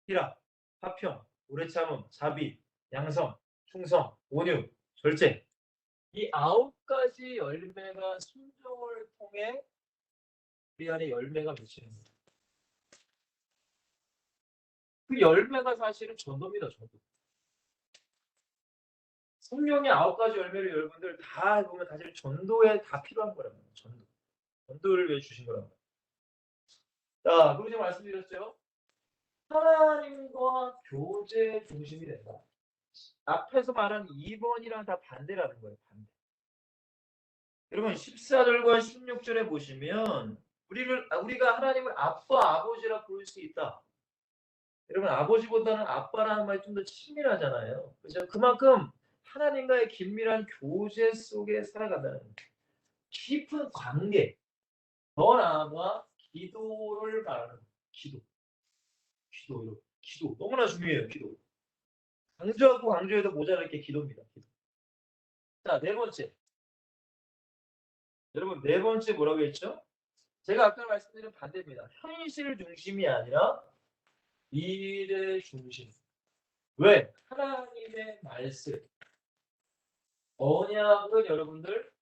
A: 희락, 화평, 오래 참음, 자비, 양성, 충성, 온유, 절제. 이 9가지 열매가 순종을 통해 우리 안에 열매가 맺히는 거예요. 그 열매가 사실은 전도입니다. 전도. 성령의 9가지 열매를 여러분들 다 보면 사실 전도에 다 필요한 거란 말이에요. 전도. 전도를 위해 주신 거란 말이에요. 자, 그리고 제가 말씀드렸어요. 하나님과 교제 중심이 된다. 앞에서 말한 2번이랑 다 반대라는 거예요. 반대. 여러분 14절과 16절에 보시면 우리가 하나님을 아빠, 아버지라 부를 수 있다. 여러분 아버지보다는 아빠라는 말이 좀 더 친밀하잖아요. 그죠? 그만큼 하나님과의 긴밀한 교제 속에 살아간다는 거예요. 깊은 관계. 더 나아가 기도를 말하는 거예요. 기도. 너무나 중요해요. 기도. 강조하고 강조해도 모자랄 게 기도입니다. 기도. 자, 네 번째. 여러분 네 번째 뭐라고 했죠? 제가 아까 말씀드린 반대입니다. 현실 중심이 아니라 미래 중심. 왜? 하나님의 말씀. 언약은 여러분들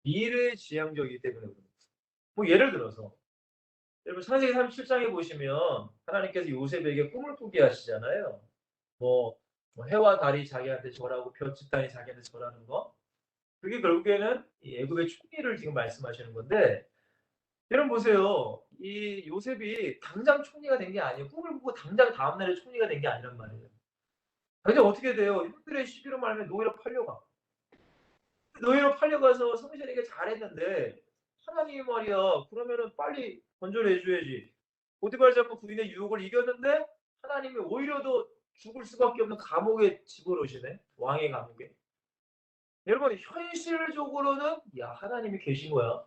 A: 미래지향적이기 때문에 그렇습니다. 뭐 예를 들어서 여러분 창세기 37장에 보시면 하나님께서 요셉에게 꿈을 꾸게 하시잖아요. 뭐 해와 달이 자기한테 절하고 별 집단이 자기한테 절하는 거. 그게 결국에는 이 애굽의 총리를 지금 말씀하시는 건데 여러분 보세요. 이 요셉이 당장 총리가 된 게 아니에요. 꿈을 꾸고 당장 다음날에 총리가 된 게 아니란 말이에요. 근데 어떻게 돼요? 형들의 시비로 말하면 노예로 팔려가. 노예로 팔려가서 성전에게 잘했는데 하나님이 말이야. 그러면은 빨리 건져내줘야지. 보디발 잡고 부인의 유혹을 이겼는데 하나님이 오히려 더 죽을 수밖에 없는 감옥에 집어넣으시네. 왕의 감옥에. 여러분 현실적으로는 야 하나님이 계신 거야.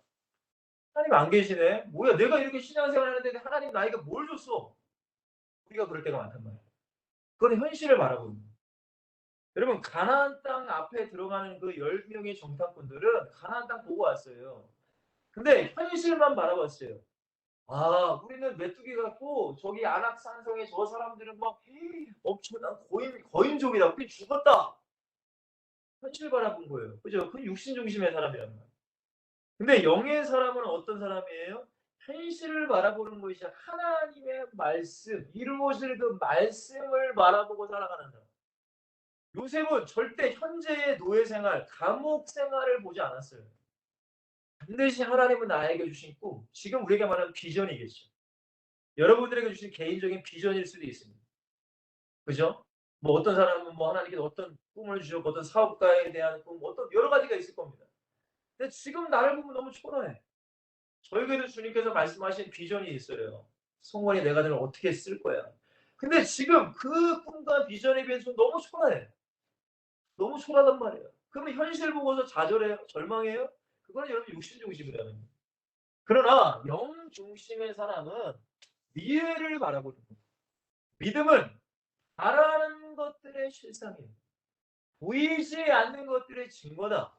A: 하나님 안 계시네. 뭐야 내가 이렇게 신앙생활 하는데 하나님 나에게 뭘 줬어. 우리가 그럴 때가 많단 말이야. 그건 현실을 바라보는 거야. 여러분 가나안 땅 앞에 들어가는 그 10명의 정탐꾼들은 가나안 땅 보고 왔어요. 근데 현실만 바라봤어요. 아 우리는 메뚜기 같고 저기 안악산성의 저 사람들은 막 엄청난 거인족이다. 우리 죽었다. 현실 바라본 거예요. 그죠? 그 육신 중심의 사람이란 말이에요. 근데 영의 사람은 어떤 사람이에요? 현실을 바라보는 것이 하나님의 말씀, 이루어질 그 말씀을 바라보고 살아가는 사람. 요셉은 절대 현재의 노예 생활, 감옥 생활을 보지 않았어요. 반드시 하나님은 나에게 주신 꿈, 지금 우리에게 말하는 비전이겠죠. 여러분들에게 주신 개인적인 비전일 수도 있습니다. 그죠? 뭐 어떤 사람은 뭐 하나님께서 어떤 꿈을 주셨고 어떤 사업가에 대한 꿈, 어떤 여러 가지가 있을 겁니다. 근데 지금 나를 보면 너무 초라해. 저에게도 주님께서 말씀하신 비전이 있어요. 성원이 내 가정을 어떻게 쓸 거야. 근데 지금 그 꿈과 비전에 비해서 너무 초라해. 너무 초라하단 말이에요. 그러면 현실 보고서 좌절해요? 절망해요? 그거는 여러분 육신 중심이라는 거예요. 그러나 영 중심의 사람은 미래를 바라보는 거예요. 믿음은 바라는 것들의 실상이에요. 보이지 않는 것들의 증거다.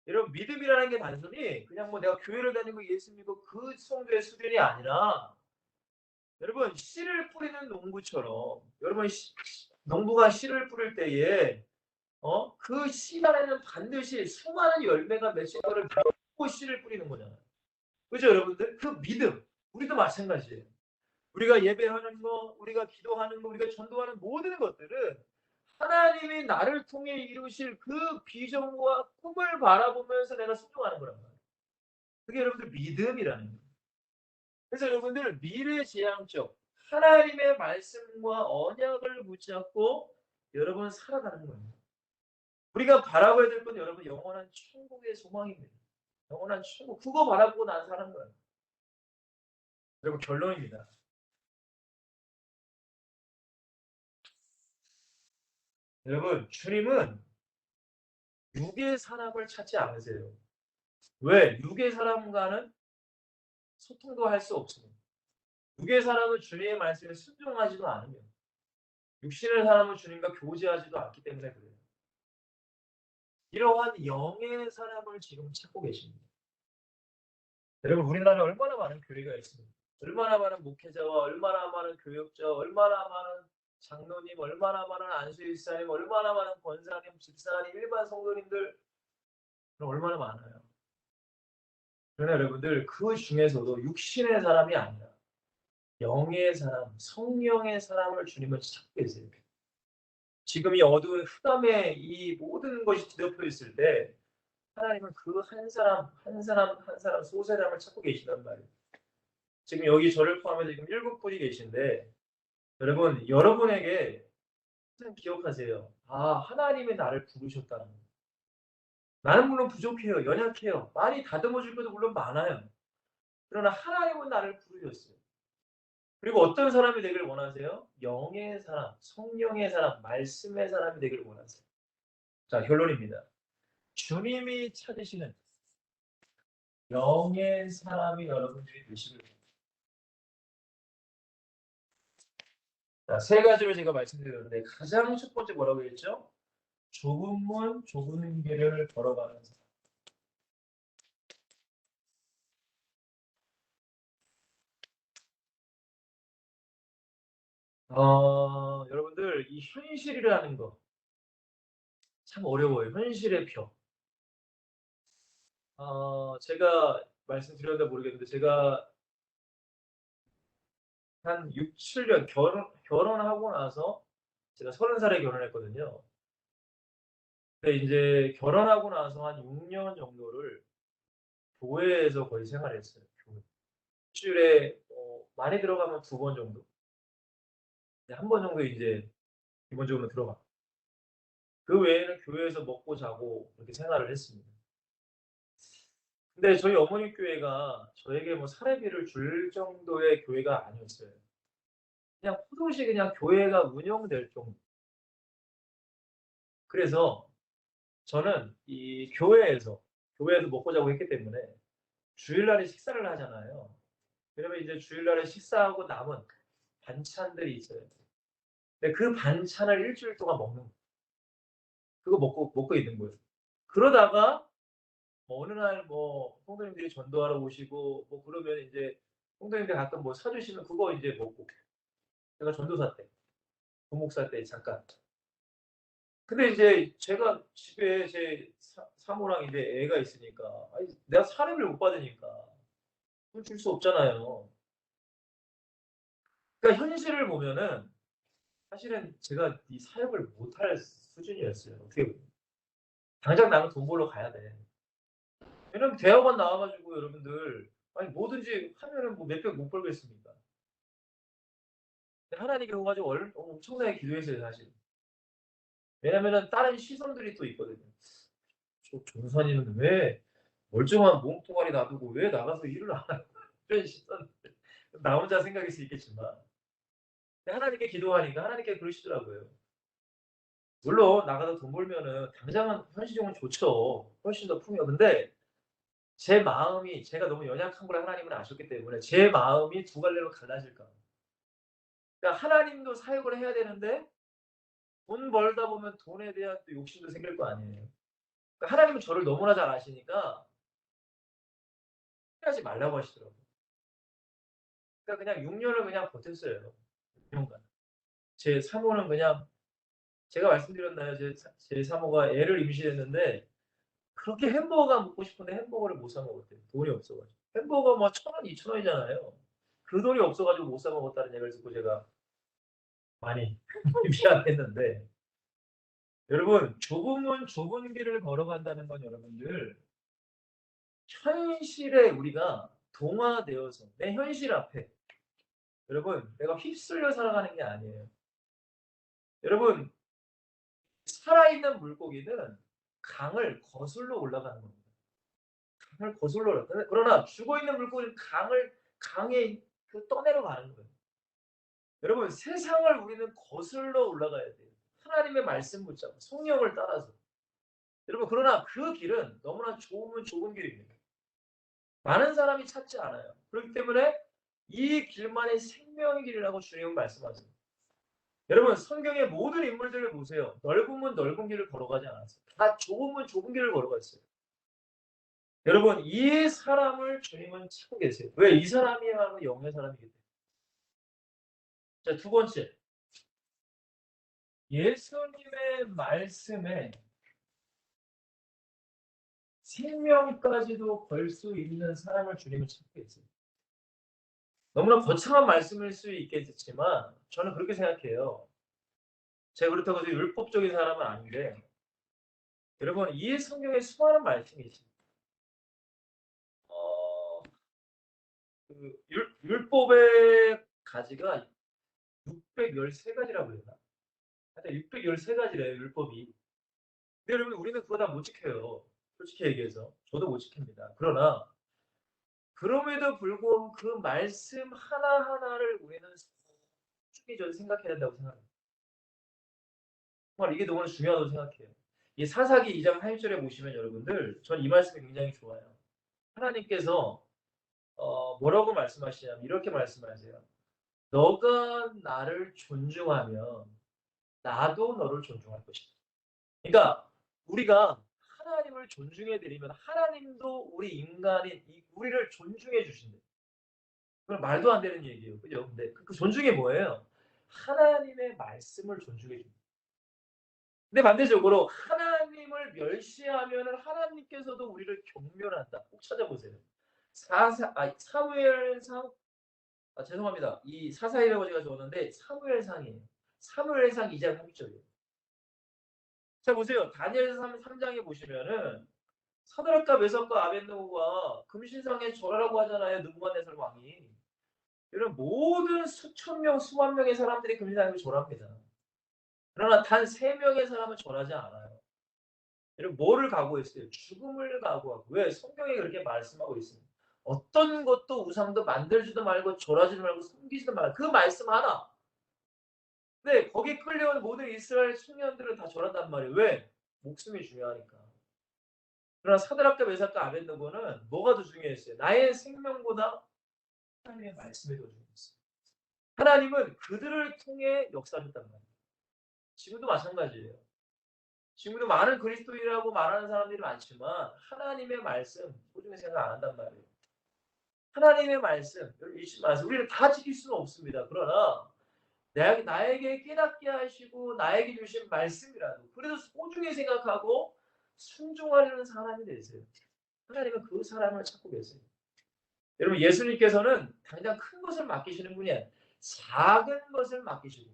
A: 여러분 믿음이라는 게 단순히 그냥 뭐 내가 교회를 다니고 예수 믿고 그 정도의 수준이 아니라 여러분 씨를 뿌리는 농부처럼 여러분 농부가 씨를 뿌릴 때에 그 씨 안에는 반드시 수많은 열매가 맺힌 거를 믿고 씨를 뿌리는 거잖아요. 그죠 여러분들? 그 믿음 우리도 마찬가지예요. 우리가 예배하는 거, 우리가 기도하는 거, 우리가 전도하는 모든 것들은 하나님이 나를 통해 이루실 그 비전과 꿈을 바라보면서 내가 순종하는 거란 말이에요. 그게 여러분들 믿음이라는 거예요. 그래서 여러분들 미래지향적 하나님의 말씀과 언약을 붙잡고 여러분 살아가는 거예요. 우리가 바라봐야 될 건 여러분 영원한 천국의 소망입니다. 영원한 천국. 그거 바라보고 난 사는 거예요. 여러분 결론입니다. 여러분 주님은 육의 사람을 찾지 않으세요. 왜? 육의 사람과는 소통도 할 수 없습니다. 육의 사람은 주님의 말씀에 순종하지도 않으며 육신의 사람은 주님과 교제하지도 않기 때문에 그래요. 이러한 영의 사람을 지금 찾고 계십니다. 여러분 우리나라에 얼마나 많은 교회가 있습니까? 얼마나 많은 목회자와 얼마나 많은 교역자, 얼마나 많은 장로님, 얼마나 많은 안수일사님, 얼마나 많은 권사님, 집사님, 일반 성도님들 얼마나 많아요. 그러나 여러분들 그 중에서도 육신의 사람이 아니라 영의 사람, 성령의 사람을 주님은 찾고 계세요. 지금 이 어두운 흑암에 이 모든 것이 뒤덮여 있을 때 하나님은 그 한 사람, 한 사람, 한 사람, 소사람을 찾고 계시단 말이에요. 지금 여기 저를 포함해서 지금 7분이 계신데 여러분, 여러분에게 기억하세요. 아, 하나님이 나를 부르셨다는 거. 나는 물론 부족해요. 연약해요. 많이 다듬어줄 것도 물론 많아요. 그러나 하나님은 나를 부르셨어요. 그리고 어떤 사람이 되길 원하세요? 영의 사람, 성령의 사람, 말씀의 사람이 되길 원하세요. 자, 결론입니다. 주님이 찾으시는 영의 사람이 여러분들이 되시길 바랍니다. 자, 세 가지로 제가 말씀드렸는데 가장 첫 번째 뭐라고 했죠? 좁은 문, 좁은 길을 걸어가는 사람. 여러분들 이 현실이라는 거 참 어려워요. 현실의 벽. 제가 말씀드렸는데 모르겠는데 제가 한 6, 7년 결혼하고 나서 제가 30살에 결혼했거든요. 근데 이제 결혼하고 나서 한 6년 정도를 교회에서 거의 생활했어요. 교회. 일주일에 많이 들어가면 2번 정도. 한 번 정도 이제 기본적으로 들어가. 그 외에는 교회에서 먹고 자고 그렇게 생활을 했습니다. 근데 저희 어머니 교회가 저에게 뭐 사례비를 줄 정도의 교회가 아니었어요. 그냥 포도시 그냥 교회가 운영될 정도. 그래서 저는 이 교회에서 먹고 자고 했기 때문에 주일날에 식사를 하잖아요. 그러면 이제 주일날에 식사하고 남은 반찬들이 있어요. 근데 그 반찬을 일주일 동안 먹는 거예요. 그거 먹고 있는 거예요. 그러다가 뭐 어느 날 뭐 성도님들이 전도하러 오시고 뭐 그러면 이제 성도님들 가끔 뭐 사주시면 그거 이제 먹고 제가 전도사 때, 부목사 때 잠깐. 근데 이제 제가 집에 제 사모랑 이제 애가 있으니까 아니 내가 사례비를 못 받으니까 줄 수 없잖아요. 그러니까 현실을 보면은 사실은 제가 이 사역을 못할 수준이었어요. 어떻게 보면. 당장 나는 돈 벌러 가야 돼. 왜냐면 대학원 나와 가지고 여러분들 아니 뭐든지 하면은 뭐 몇백 못 벌겠습니까? 근데 하나님께 그거 가지고 엄청나게 기도했어요 사실은. 왜냐면은 다른 시선들이 또 있거든요. 저 전사님은 왜 멀쩡한 몸뚱아리 놔두고 왜 나가서 일을 안 하고 이런 시선 나 혼자 생각일 수 있겠지만 하나님께 기도하니까 하나님께 그러시더라고요. 물론 나가서 돈 벌면은 당장은 현실적으로 좋죠. 훨씬 더 풍요. 근데 제 마음이 제가 너무 연약한 걸 하나님은 아셨기 때문에 제 마음이 두 갈래로 갈라질까 봐. 그러니까 하나님도 사역을 해야 되는데 돈 벌다 보면 돈에 대한 또 욕심도 생길 거 아니에요. 그러니까 하나님은 저를 너무나 잘 아시니까 하지 말라고 하시더라고요. 그러니까 그냥 6년을 그냥 버텼어요. 6년간. 제 사모는 그냥 제가 말씀드렸나요? 제 사모가 애를 임신했는데 그렇게 햄버거가 먹고 싶은데 햄버거를 못 사 먹었대요. 돈이 없어 가지고. 햄버거 뭐 1,000원, 2,000원이잖아요. 그 돈이 없어 가지고 못 사 먹었다는 얘기를 듣고 제가 많이 미안했는데 여러분 좁으면 좁은 길을 걸어간다는 건 여러분들 현실에 우리가 동화되어서 내 현실 앞에 여러분 내가 휩쓸려 살아가는 게 아니에요. 여러분 살아있는 물고기는 강을 거슬러 올라가는 겁니다. 강을 거슬러 올라가요. 그러나 죽어있는 물고기는 강에 떠내려가는 거예요. 여러분 세상을 우리는 거슬러 올라가야 돼요. 하나님의 말씀 붙잡고 성령을 따라서. 여러분 그러나 그 길은 너무나 좁으면 좁은 길입니다. 많은 사람이 찾지 않아요. 그렇기 때문에 이 길만이 생명의 길이라고 주님은 말씀하세요. 여러분 성경의 모든 인물들을 보세요. 넓으면 넓은 길을 걸어가지 않았어요. 다 좁으면 좁은 길을 걸어갔어요. 여러분 이 사람을 주님은 찾고 계세요. 왜? 이 사람이야말로 영의 사람이기 때문에. 자, 두 번째. 예수님의 말씀에 생명까지도 걸 수 있는 사람을 주님은 찾고 계세요. 너무나 거창한 말씀일 수 있겠지만 저는 그렇게 생각해요. 제가 그렇다고 해서 율법적인 사람은 아닌데 여러분 이 성경에 수많은 말씀이 있습니다. 어, 율법의 가지가 613가지라고 그러나? 하여튼 613가지래요, 율법이. 근데 여러분 우리는 그거 다 못 지켜요. 솔직히 얘기해서. 저도 못 지킵니다. 그러나 그럼에도 불구하고 그 말씀 하나하나를 우리는 소중히 저는 생각해야 된다고 생각합니다. 정말 이게 너무나 중요하다고 생각해요. 이 사사기 2장 8절에 보시면 여러분들 전 이 말씀이 굉장히 좋아요. 하나님께서 뭐라고 말씀하시냐면 이렇게 말씀하세요. 너가 나를 존중하면 나도 너를 존중할 것이다. 그러니까 우리가 하나님을 존중해 드리면 하나님도 우리 인간인 우리를 존중해 주신대요. 그건 말도 안 되는 얘기예요. 그죠? 근데 그 존중이 뭐예요? 하나님의 말씀을 존중해 줍니다. 근데 반대적으로 하나님을 멸시하면은 하나님께서도 우리를 경멸한다. 꼭 찾아보세요. 사무엘상 죄송합니다. 이 사사이라고 제가 적었는데 사무엘상이에요. 사무엘상 2장 3절이에요. 자 보세요. 다니엘서 3장에 보시면은 사드락과 메삭과 아벳느고가 금신상에 절하라고 하잖아요. 느부갓네살 왕이. 이런 모든 수천 명, 수만 명의 사람들이 금신상에 절합니다. 그러나 단 3명의 사람은 절하지 않아요. 여러분 뭐를 각오했어요? 죽음을 각오하고. 왜? 성경에 그렇게 말씀하고 있습니다. 어떤 것도 우상도 만들지도 말고 절하지도 말고 섬기지도 말고 그 말씀 하나. 근데 거기에 끌려온 모든 이스라엘 청년들은 다 절한단 말이에요. 왜? 목숨이 중요하니까. 그러나 사드락과 메삭과 아벳느고는 뭐가 더 중요했어요? 나의 생명보다 하나님의 말씀이 더 중요했어요. 하나님은 그들을 통해 역사하셨단 말이에요. 지금도 마찬가지예요. 지금도 많은 그리스도인이라고 말하는 사람들이 많지만 하나님의 말씀 소중히 생각 안 한단 말이에요. 하나님의 말씀, 이 말씀 우리는 다 지킬 수는 없습니다. 그러나 나에게 깨닫게 하시고 나에게 주신 말씀이라도 그래도 소중히 생각하고 순종하려는 사람이 되세요. 하나님은 그 사람을 찾고 계세요. 여러분 예수님께서는 당장 큰 것을 맡기시는 분이 아니에요. 작은 것을 맡기시고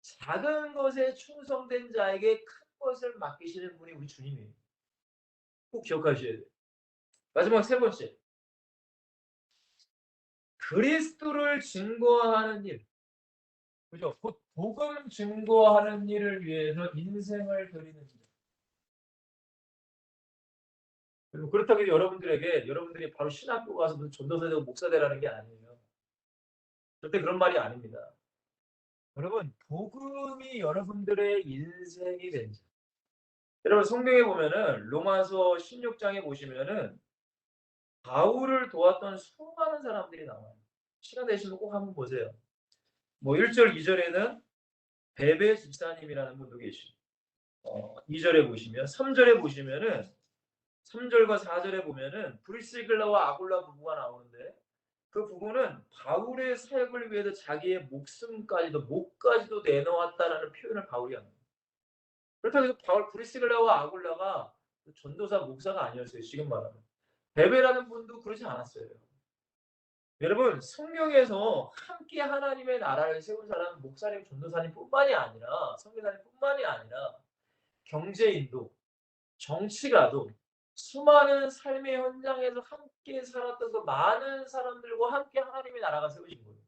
A: 작은 것에 충성된 자에게 큰 것을 맡기시는 분이 우리 주님이에요. 꼭 기억하셔야 돼요. 마지막 세 번째. 그리스도를 증거하는 일. 그죠? 곧 복음 증거하는 일을 위해서 인생을 드리는 일. 그리고 그렇다고 해서 여러분들에게 여러분들이 바로 신학교 가서 무슨 전도사 되고 목사 되라는 게 아니에요. 절대 그런 말이 아닙니다. 여러분, 복음이 여러분들의 인생이 된 자. 여러분 성경에 보면은 로마서 16장에 보시면은 바울을 도왔던 수많은 사람들이 나와요. 시간 되시면 꼭 한번 보세요. 뭐 1절, 2절에는 베베 집사님이라는 분도 계시고 2절에 보시면 3절에 보시면은 3절과 4절에 보면은 브리스길라와 아굴라 부부가 나오는데 그 부부는 바울의 사역을 위해서 자기의 목숨까지도 목까지도 내놓았다라는 표현을 바울이 합니다. 그렇다고 해서 바울 브리스길라와 아굴라가 전도사 목사가 아니었어요. 지금 말하면 베베라는 분도 그러지 않았어요. 여러분 성경에서 함께 하나님의 나라를 세운 사람은 목사님, 전도사님뿐만이 아니라 선교사님뿐만이 아니라 경제인도, 정치가도 수많은 삶의 현장에서 함께 살았던 그 많은 사람들과 함께 하나님의 나라가 세워진 거예요.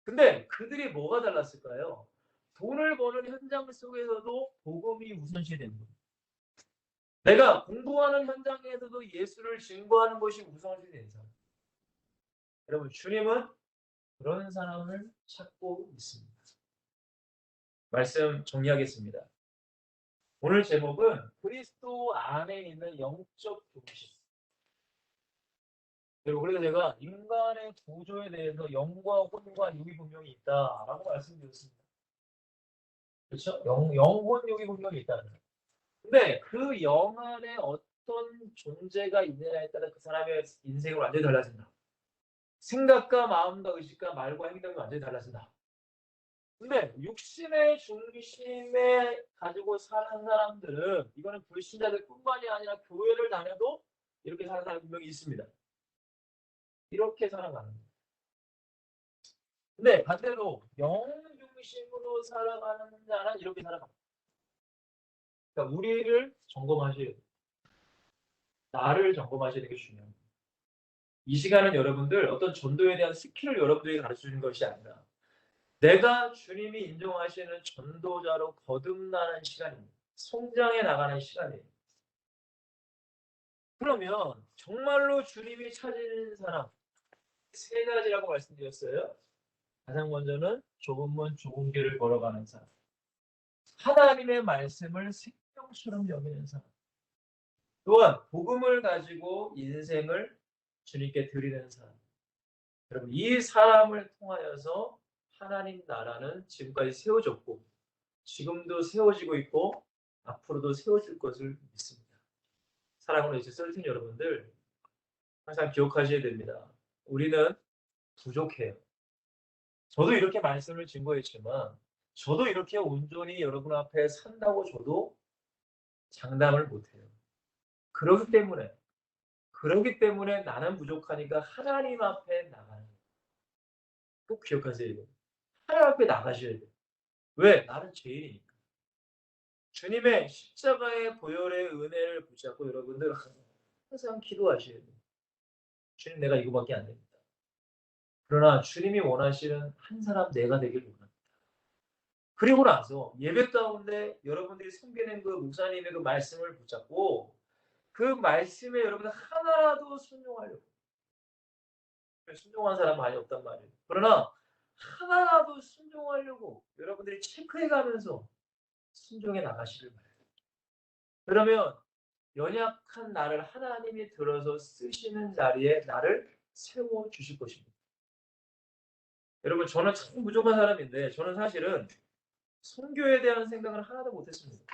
A: 근데 그들이 뭐가 달랐을까요? 돈을 버는 현장 속에서도 복음이 우선시 된 거예요. 내가 공부하는 현장에서도 예수를 증거하는 것이 우선시 된 사람. 여러분 주님은 그런 사람을 찾고 있습니다. 말씀 정리하겠습니다. 오늘 제목은 그리스도 안에 있는 영적 중심. 그래서 제가 인간의 구조에 대해서 영과 혼과 육이 분명히 있다라고 말씀드렸습니다. 그렇죠? 영혼, 육이 분명히 있다는 거예요. 근데 그 영 안에 어떤 존재가 있느냐에 따라 그 사람의 인생이 완전히 달라진다. 생각과 마음과 의식과 말과 행동이 완전히 달라진다. 근데 육신의 중심에 가지고 사는 사람들은 이거는 불신자들뿐만이 아니라 교회를 다녀도 이렇게 사는 사람이 분명히 있습니다. 이렇게 살아가는 거예요. 근데 반대로 영 중심으로 살아가는 자는 이렇게 살아갑니다. 그러니까 우리를 점검하셔야 돼요. 나를 점검하셔야 되는 게 중요합니다. 이 시간은 여러분들 어떤 전도에 대한 스킬을 여러분들에게 가르쳐주는 것이 아니라 내가 주님이 인정하시는 전도자로 거듭나는 시간입니다. 성장해 나가는 시간이에요. 그러면 정말로 주님이 찾으는 사람 세 가지라고 말씀드렸어요. 가장 먼저는 좁은 좁은 길을 걸어가는 사람. 하나님의 말씀을 생명처럼 여기는 사람. 또한 복음을 가지고 인생을 주님께 드리는 사람. 여러분 이 사람을 통하여서 하나님 나라는 지금까지 세워졌고 지금도 세워지고 있고 앞으로도 세워질 것을 믿습니다. 사랑하는 예수 썰튼 여러분들 항상 기억하셔야 됩니다. 우리는 부족해요. 저도 이렇게 말씀을 증거했지만 저도 이렇게 온전히 여러분 앞에 산다고 저도 장담을 못해요. 그러기 때문에 나는 부족하니까 하나님 앞에 나가는 거예요. 꼭 기억하세요. 이거. 하나님 앞에 나가셔야 돼요. 왜? 나는 죄인이니까. 주님의 십자가의 보혈의 은혜를 붙잡고 여러분들 항상 기도하셔야 돼요. 주님 내가 이거밖에 안 됩니다. 그러나 주님이 원하시는 한 사람 내가 되길 원합니다. 그리고 나서 예배 가운데 여러분들이 섬기는 그 목사님의 그 말씀을 붙잡고 그 말씀에 여러분들 하나라도 순종하려고. 순종한 사람 많이 없단 말이에요. 그러나 하나라도 순종하려고 여러분들이 체크해 가면서 순종해 나가시길 바랍니다. 그러면 연약한 나를 하나님이 들어서 쓰시는 자리에 나를 세워 주실 것입니다. 여러분 저는 참 부족한 사람인데 저는 사실은 선교에 대한 생각을 하나도 못했습니다.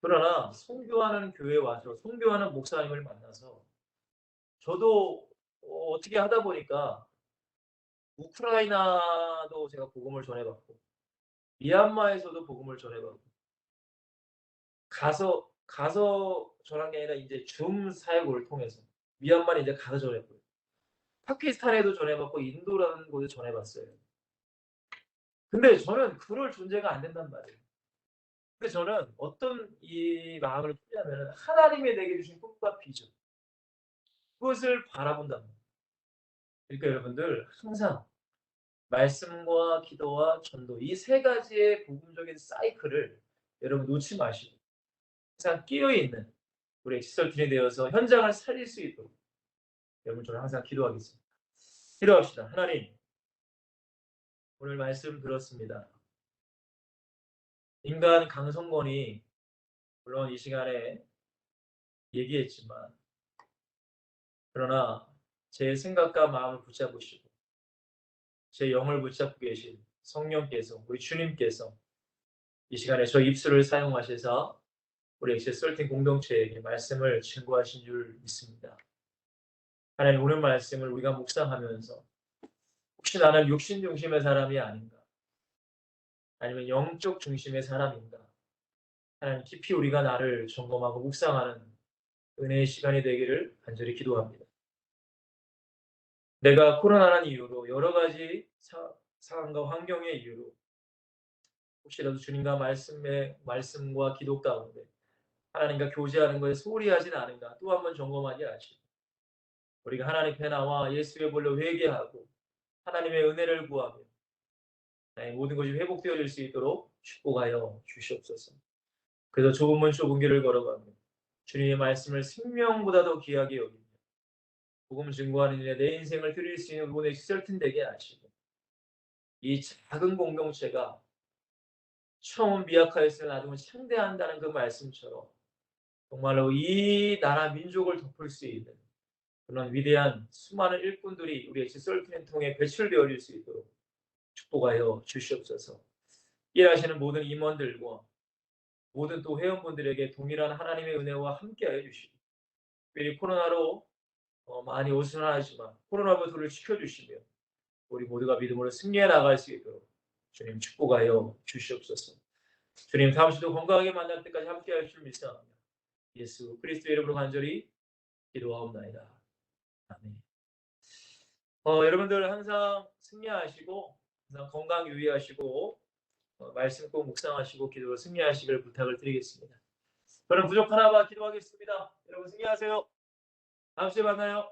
A: 그러나 선교하는 교회에 와서 선교하는 목사님을 만나서 저도 어떻게 하다 보니까 우크라이나도 제가 복음을 전해받고 미얀마에서도 복음을 전해받고 가서 전한 게 아니라 이제 줌 사역을 통해서 미얀마는 이제 가서 전했고요. 파키스탄에도 전해봤고 인도라는 곳에 전해봤어요. 근데 저는 그럴 존재가 안 된단 말이에요. 근데 저는 어떤 이 마음을 품냐면 하나님이 내게 주신 꿈과 비전 그것을 바라본단 말이에요. 그러니까 여러분들 항상 말씀과 기도와 전도 이 세 가지의 복음적인 사이클을 여러분 놓지 마시고 항상 끼어 있는 우리 엑시설틴이 되어서 현장을 살릴 수 있도록 여러분 저는 항상 기도하겠습니다. 기도합시다. 하나님 오늘 말씀 들었습니다. 인간 강성권이 물론 이 시간에 얘기했지만 그러나 제 생각과 마음을 붙잡으시고 제 영을 붙잡고 계신 성령께서 우리 주님께서 이 시간에 저 입술을 사용하셔서 우리 엑시설틴 공동체에게 말씀을 증거하신 줄 믿습니다. 하나님 오늘 말씀을 우리가 묵상하면서 혹시 나는 육신 중심의 사람이 아닌가? 아니면 영적 중심의 사람인가? 하나님 깊이 우리가 나를 점검하고 묵상하는 은혜의 시간이 되기를 간절히 기도합니다. 내가 코로나라는 이유로 여러 가지 상황과 환경의 이유로 혹시라도 주님과 말씀과 기도 가운데 하나님과 교제하는 것에 소홀히 하진 않은가 또 한 번 점검하게 하시고 우리가 하나님 앞에 나와 예수의 볼로 회개하고 하나님의 은혜를 구하며 모든 것이 회복되어질 수 있도록 축복하여 주시옵소서. 그래서 좁은 문 좁은 길을 걸어가며 주님의 말씀을 생명보다 더 귀하게 여기며 복음 증거하는 일에 내 인생을 드릴 수 있는 오늘 엑시설틴 되게 하시고 이 작은 공동체가 처음 미약하였으나 나중에 창대한다는 그 말씀처럼 정말로 이 나라 민족을 덮을 수 있는 그런 위대한 수많은 일꾼들이 우리 엑시설틴을 통해 배출되어질 수 있도록 축복하여 주시옵소서. 일하시는 모든 임원들과 모든 또 회원분들에게 동일한 하나님의 은혜와 함께하여 주시고 특별히 코로나로 많이 어수선하지만 코로나부터를 지켜주시며 우리 모두가 믿음으로 승리해 나갈 수 있도록 주님 축복하여 주시옵소서. 주님 다음 주도 건강하게 만날 때까지 함께할 줄 믿사옵니다. 예수 그리스도의 이름으로 간절히 기도하옵나이다. 아멘. 여러분들 항상 승리하시고 항상 건강 유의하시고 말씀 꼭 묵상하시고 기도로 승리하시길 부탁을 드리겠습니다. 저는 부족하나 봐 기도하겠습니다. 여러분 승리하세요. 다음 주에 만나요.